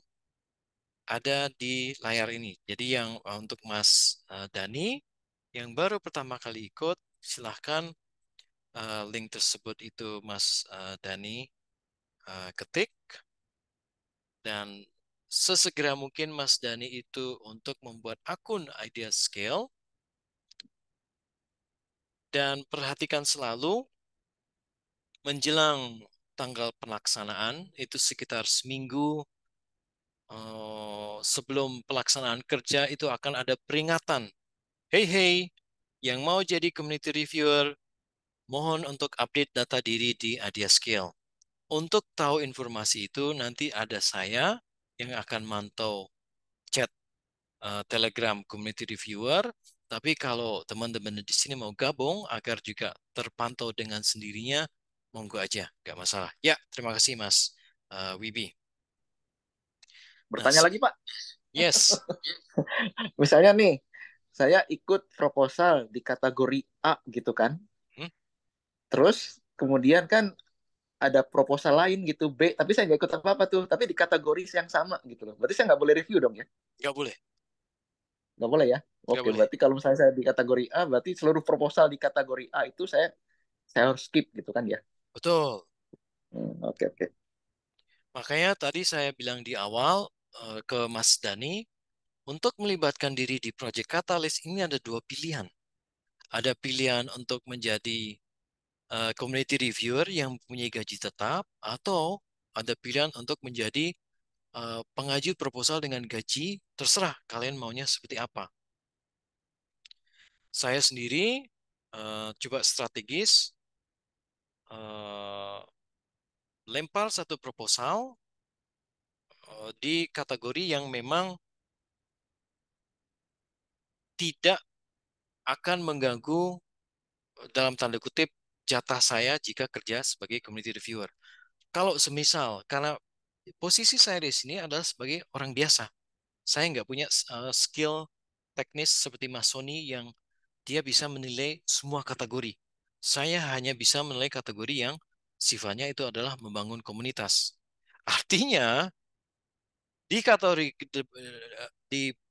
ada di layar ini. Jadi yang untuk Mas Dani, yang baru pertama kali ikut, silahkan link tersebut itu Mas Dani ketik. Dan sesegera mungkin Mas Dani itu untuk membuat akun Idea Scale. Dan perhatikan selalu menjelang tanggal pelaksanaan itu sekitar seminggu sebelum pelaksanaan kerja itu akan ada peringatan. Hey hey, yang mau jadi community reviewer, mohon untuk update data diri di Idea Scale. Untuk tahu informasi itu nanti ada saya yang akan mantau chat Telegram community reviewer. Tapi kalau teman-teman di sini mau gabung agar juga terpantau dengan sendirinya, monggo aja, nggak masalah. Ya, terima kasih Mas Wibi. Nah,
Bertanya lagi, Pak.
yes.
Misalnya nih, saya ikut proposal di kategori A gitu kan.
Hmm?
Terus kemudian kan ada proposal lain gitu B, tapi saya nggak ikut apa-apa tuh. Tapi di kategori yang sama gitu loh. Berarti saya nggak boleh review dong ya?
Nggak boleh,
Nggak boleh ya?
nggak
Oke,
boleh.
berarti kalau misalnya saya di kategori A, berarti seluruh proposal di kategori A itu saya harus skip gitu kan ya?
Betul.
Oke, oke.
Makanya tadi saya bilang di awal ke Mas Dani, untuk melibatkan diri di Project Catalyst ini ada dua pilihan. Ada pilihan untuk menjadi community reviewer yang mempunyai gaji tetap, atau ada pilihan untuk menjadi pengaju proposal dengan gaji, terserah kalian maunya seperti apa. Saya sendiri coba strategis, lempar satu proposal di kategori yang memang tidak akan mengganggu dalam tanda kutip jatah saya jika kerja sebagai community reviewer. Kalau semisal, karena posisi saya di sini adalah sebagai orang biasa, saya nggak punya skill teknis seperti Mas Sony yang dia bisa menilai semua kategori. Saya hanya bisa menilai kategori yang sifatnya itu adalah membangun komunitas. Artinya, di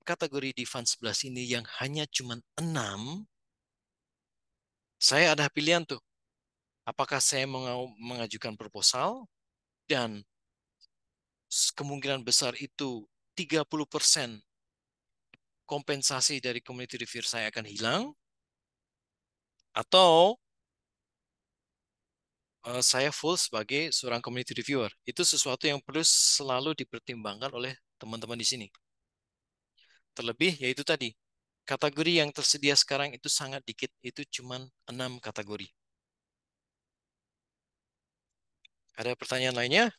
kategori di fund 11 ini yang hanya cuma 6, saya ada pilihan tuh. Apakah saya mau mengajukan proposal dan kemungkinan besar itu 30% kompensasi dari community reviewer saya akan hilang, atau saya full sebagai seorang community reviewer. Itu sesuatu yang perlu selalu dipertimbangkan oleh teman-teman di sini. Terlebih yaitu tadi, kategori yang tersedia sekarang itu sangat dikit, itu cuma 6 kategori. Ada pertanyaan lainnya?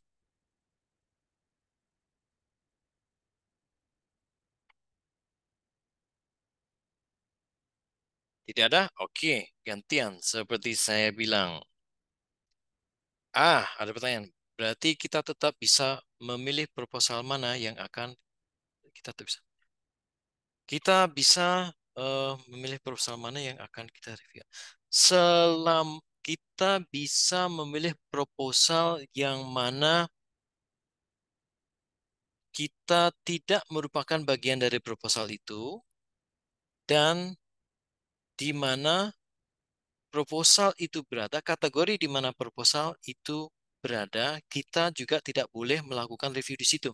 Tidak ada? Oke, gantian seperti saya bilang. Ada pertanyaan. Berarti kita tetap bisa memilih proposal mana yang akan kita tetap bisa. Kita bisa memilih proposal mana yang akan kita review. Kita bisa memilih proposal yang mana kita tidak merupakan bagian dari proposal itu, dan di mana proposal itu berada, kategori di mana proposal itu berada, kita juga tidak boleh melakukan review di situ.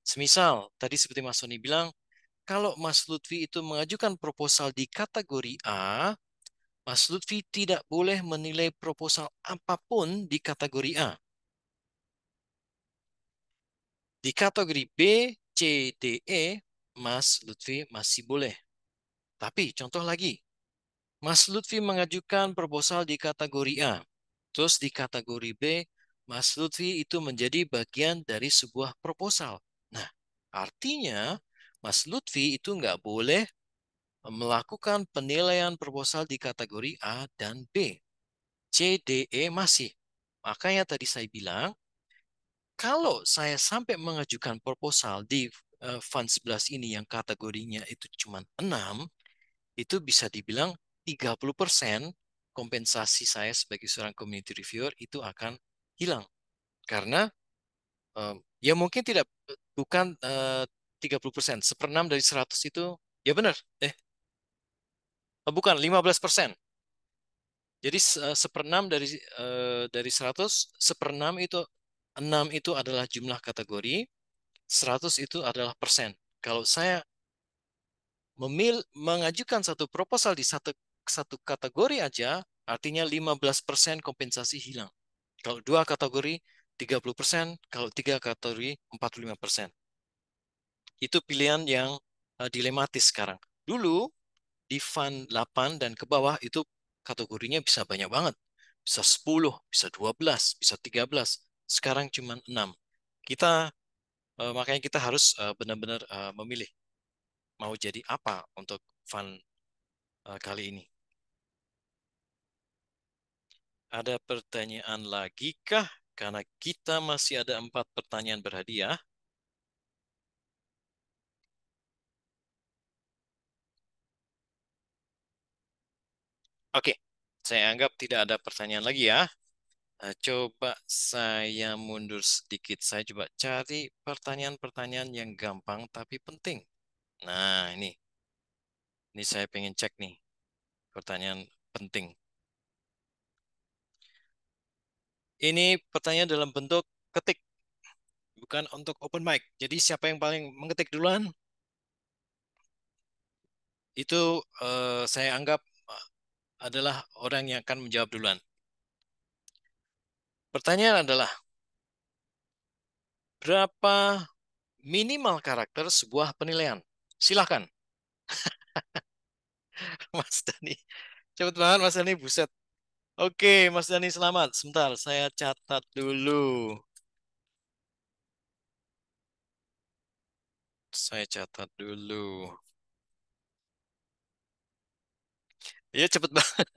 Semisal, tadi seperti Mas Sony bilang, kalau Mas Lutfi itu mengajukan proposal di kategori A, Mas Lutfi tidak boleh menilai proposal apapun di kategori A. Di kategori B, C, D, E, Mas Lutfi masih boleh. Tapi contoh lagi, Mas Lutfi mengajukan proposal di kategori A. Terus di kategori B, Mas Lutfi itu menjadi bagian dari sebuah proposal. Nah, artinya Mas Lutfi itu nggak boleh melakukan penilaian proposal di kategori A dan B. C, D, E masih. Makanya tadi saya bilang, kalau saya sampai mengajukan proposal di fund 11 ini yang kategorinya itu cuma 6, itu bisa dibilang 30% kompensasi saya sebagai seorang community reviewer itu akan hilang. Karena ya mungkin tidak, bukan 30%, seperenam dari 100 itu, ya benar, bukan 15%. Jadi seperenam dari 100, seperenam itu 6 itu adalah jumlah kategori, 100 itu adalah persen. Kalau saya mengajukan satu proposal di satu kategori aja, artinya 15% kompensasi hilang. Kalau dua kategori 30%, kalau tiga kategori 45%. Itu pilihan yang dilematis sekarang. Dulu di fund 8 dan ke bawah itu kategorinya bisa banyak banget. Bisa 10, bisa 12, bisa 13. Sekarang cuma 6. Makanya kita harus benar-benar memilih mau jadi apa untuk fund kali ini. Ada pertanyaan lagi kah? Karena kita masih ada 4 pertanyaan berhadiah. Oke, saya anggap tidak ada pertanyaan lagi ya. Coba saya mundur sedikit. Saya coba cari pertanyaan-pertanyaan yang gampang tapi penting. Nah, ini saya pengen cek nih. Pertanyaan penting. Ini pertanyaan dalam bentuk ketik, bukan untuk open mic. Jadi siapa yang paling mengetik duluan, itu saya anggap adalah orang yang akan menjawab duluan. Pertanyaan adalah, berapa minimal karakter sebuah penilaian? Silahkan, Mas Dani. Cepet banget, Mas Dani. Buset. Oke, Mas Dani, selamat. Sebentar, saya catat dulu. Saya catat dulu. Ya, cepet banget.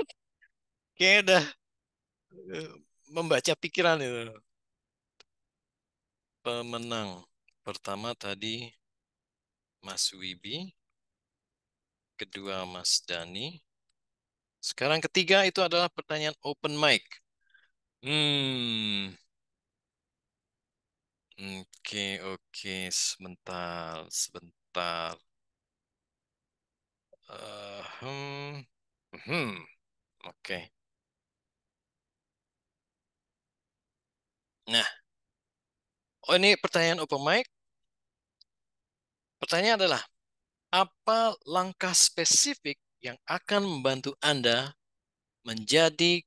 Kayaknya udah eh, membaca pikiran itu. Pemenang pertama tadi Mas Wibi, kedua Mas Dani. Sekarang ketiga itu adalah pertanyaan open mic. Hmm, oke, oke, sebentar, sebentar. Eh, hmm, hmm, oke. Nah, oh ini pertanyaan open mic. Pertanyaan adalah, apa langkah spesifik yang akan membantu Anda menjadi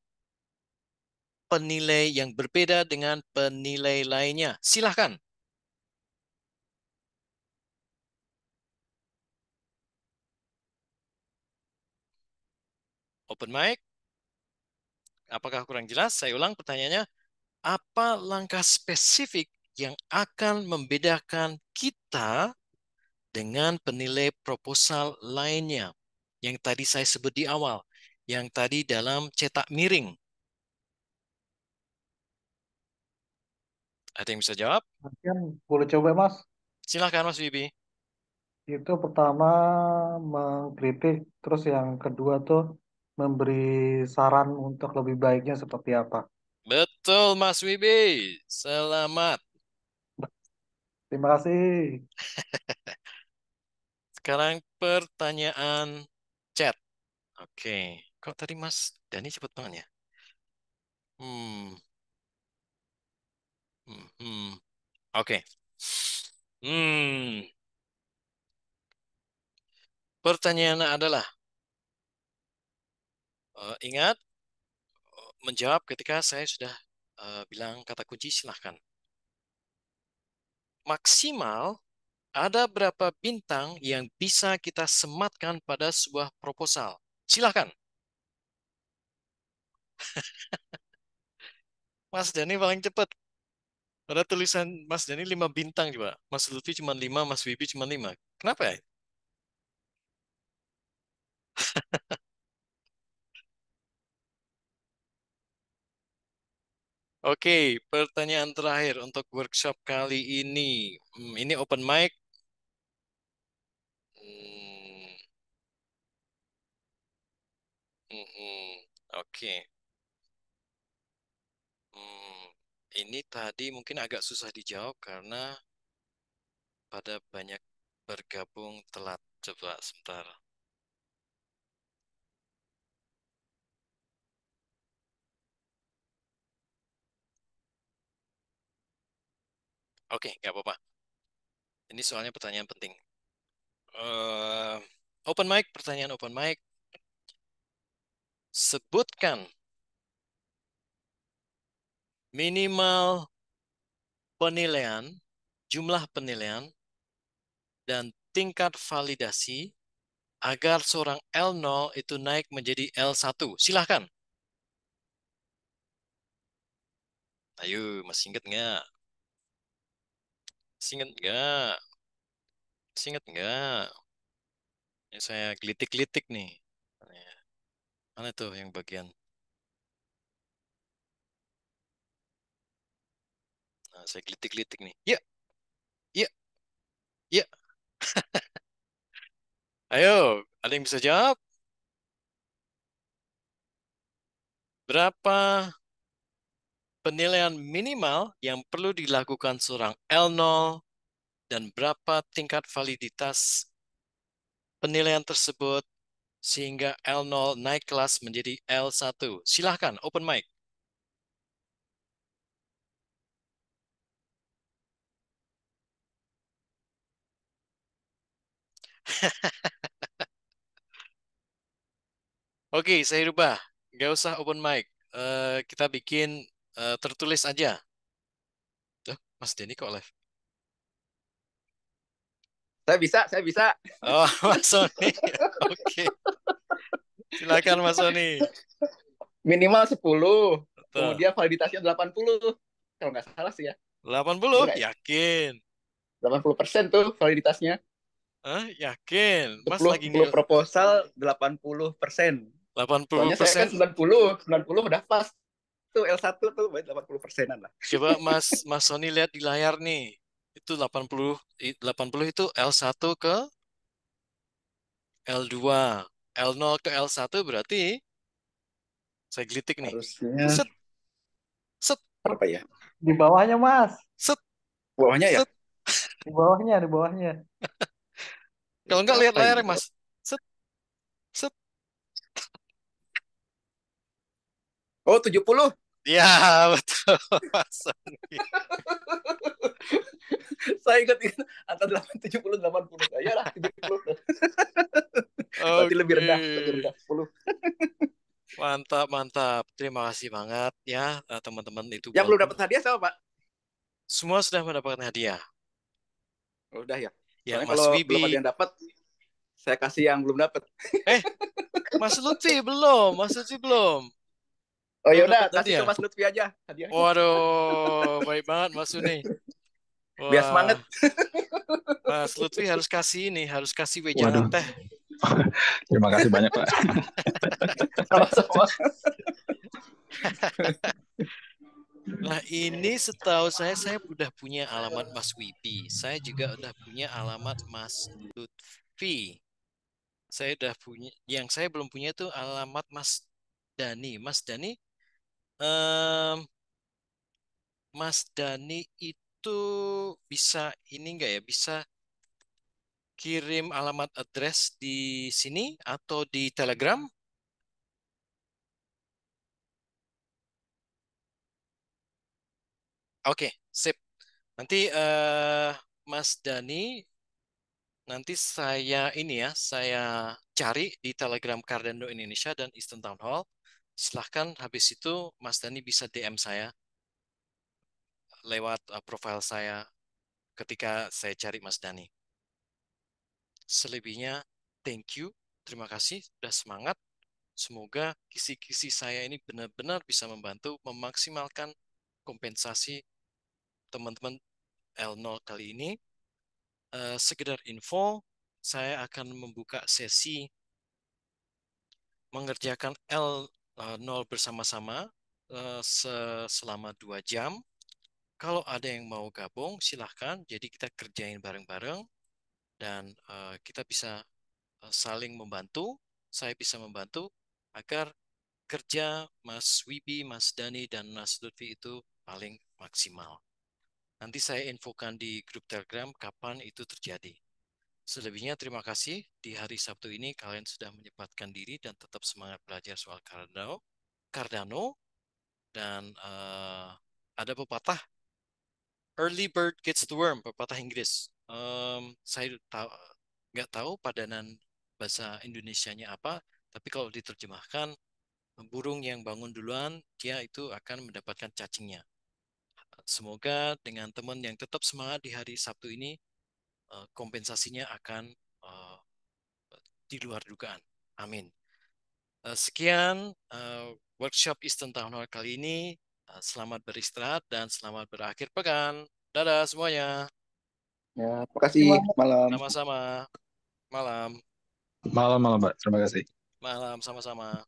penilai yang berbeda dengan penilai lainnya? Silahkan. Open mic. Apakah kurang jelas? Saya ulang pertanyaannya. Apa langkah spesifik yang akan membedakan kita dengan penilai proposal lainnya? Yang tadi saya sebut di awal. Yang tadi dalam cetak miring. Ada yang bisa jawab?
Mungkin boleh coba Mas.
Silahkan Mas Wibi.
Itu pertama mengkritik, terus yang kedua tuh memberi saran untuk lebih baiknya seperti apa.
Betul Mas Wibi. Selamat.
Terima kasih.
Sekarang pertanyaan chat. Oke. Kok tadi Mas Dani cepet banget ya? Hmm. Oke. Hmm. Pertanyaannya adalah, ingat menjawab ketika saya sudah bilang kata kunci, silahkan. Maksimal ada berapa bintang yang bisa kita sematkan pada sebuah proposal? Silahkan. Mas Dani paling cepat. Pada tulisan Mas Dani 5 bintang juga. Mas Lutfi cuma 5, Mas Wibi cuma 5. Kenapa ya? Oke, pertanyaan terakhir untuk workshop kali ini. Ini open mic. Hmm, Oke. Hmm, ini tadi mungkin agak susah dijawab karena pada banyak bergabung telat. Coba sebentar. Oke, nggak apa-apa. Ini soalnya pertanyaan penting. Eh, Open mic, pertanyaan open mic. Sebutkan minimal penilaian, jumlah penilaian, dan tingkat validasi agar seorang L0 itu naik menjadi L1. Silahkan. Ayo, masih ingat nggak? Masih ingat nggak? Masih ingat nggak? Ini saya gelitik-gelitik nih. Mana tuh yang bagian? Nah, saya gelitik-gelitik nih. Ya, ya, ya. Ayo, ada yang bisa jawab? Berapa penilaian minimal yang perlu dilakukan seorang L0 dan berapa tingkat validitas penilaian tersebut sehingga L0 naik kelas menjadi L1? Silahkan, open mic. Oke, saya rubah. Nggak usah open mic. Kita bikin tertulis aja. Tuh, Mas Denny kok live?
Saya bisa.
Oh, Mas Sony. Oke. Silakan Mas Sony.
Minimal 10,
Betul.
kemudian validitasnya 80. Kalau nggak salah sih ya. Bener
80,
nggak ya?
yakin.
80% tuh validitasnya.
Hah? Yakin. Mas
10,
lagi
10
nggak
proposal 80%. Soalnya saya kan
80%.
90 udah pas. Tuh L1 tuh berarti 80%-an lah.
Coba Mas Sony lihat di layar nih. Itu 80, 80 itu L1 ke L2. L0 ke L1 berarti saya gelitik nih.
Harusnya
Set, set,
berapa ya?
Di bawahnya Mas.
set,
Bawahnya ya?
set.
Di bawahnya, di bawahnya.
Kalau nggak lihat
Berapa
layarnya
ini?
Mas. Set, set.
Oh, 70.
Ya, betul, Mas Sony.
Saya ingat antara 70 80. Ya lah 70. Berarti lebih
Oke,
rendah 10.
mantap, mantap. Terima kasih banget ya, teman-teman itu
Yang belum
walaupun
dapat hadiah sama Pak?
semua sudah mendapatkan hadiah.
Oh, udah ya.
Yang
Soalnya
Mas
kalau belum ada
Wibi,
yang dapat, saya kasih yang belum dapat.
eh, Mas Lutfi belum, Mas Lutfi belum,
Oh ya
belum
udah,
dapat
kasih ke
hadiah.
Mas Lutfi aja hadiahnya.
Waduh, baik banget Mas Uni.
Biar
Wah,
semangat.
Mas Lutfi harus kasih ini, harus kasih wejangan
Waduh,
teh.
terima kasih banyak Pak.
Sama-sama.
Nah, ini setahu saya udah punya alamat Mas Wibi. Saya juga udah punya alamat Mas Lutfi. Saya udah punya, yang saya belum punya itu alamat Mas Dani. Em, Mas Dani itu bisa ini enggak ya? Bisa kirim alamat address di sini atau di Telegram? Oke, sip. Nanti Mas Dani, nanti saya ini ya, saya cari di Telegram Cardano Indonesia dan Eastern Town Hall. Silahkan habis itu Mas Dani bisa DM saya lewat profil saya ketika saya cari Mas Dani. Selebihnya, thank you. Terima kasih sudah semangat. Semoga kisi-kisi saya ini benar-benar bisa membantu memaksimalkan kompensasi teman-teman L0 kali ini. Sekedar info, saya akan membuka sesi mengerjakan L0 bersama-sama selama 2 jam. Kalau ada yang mau gabung, silahkan. Jadi kita kerjain bareng-bareng dan kita bisa saling membantu. Saya bisa membantu agar kerja Mas Wibi, Mas Dani, dan Mas Lutfi itu paling maksimal. Nanti saya infokan di grup Telegram kapan itu terjadi. Selebihnya terima kasih di hari Sabtu ini kalian sudah menyempatkan diri dan tetap semangat belajar soal Cardano dan ada pepatah early bird gets the worm, pepatah Inggris. Saya nggak tahu padanan bahasa Indonesianya apa, tapi kalau diterjemahkan burung yang bangun duluan dia itu akan mendapatkan cacingnya. Semoga dengan teman yang tetap semangat di hari Sabtu ini kompensasinya akan eh, di luar dugaan. Amin. Sekian workshop Eastern Town Hall kali ini. Selamat beristirahat dan selamat berakhir pekan. Dadah semuanya.
Ya, terima kasih.
Terima
Malam.
Sama-sama. Malam.
Malam-malam Pak, terima kasih.
Malam sama-sama.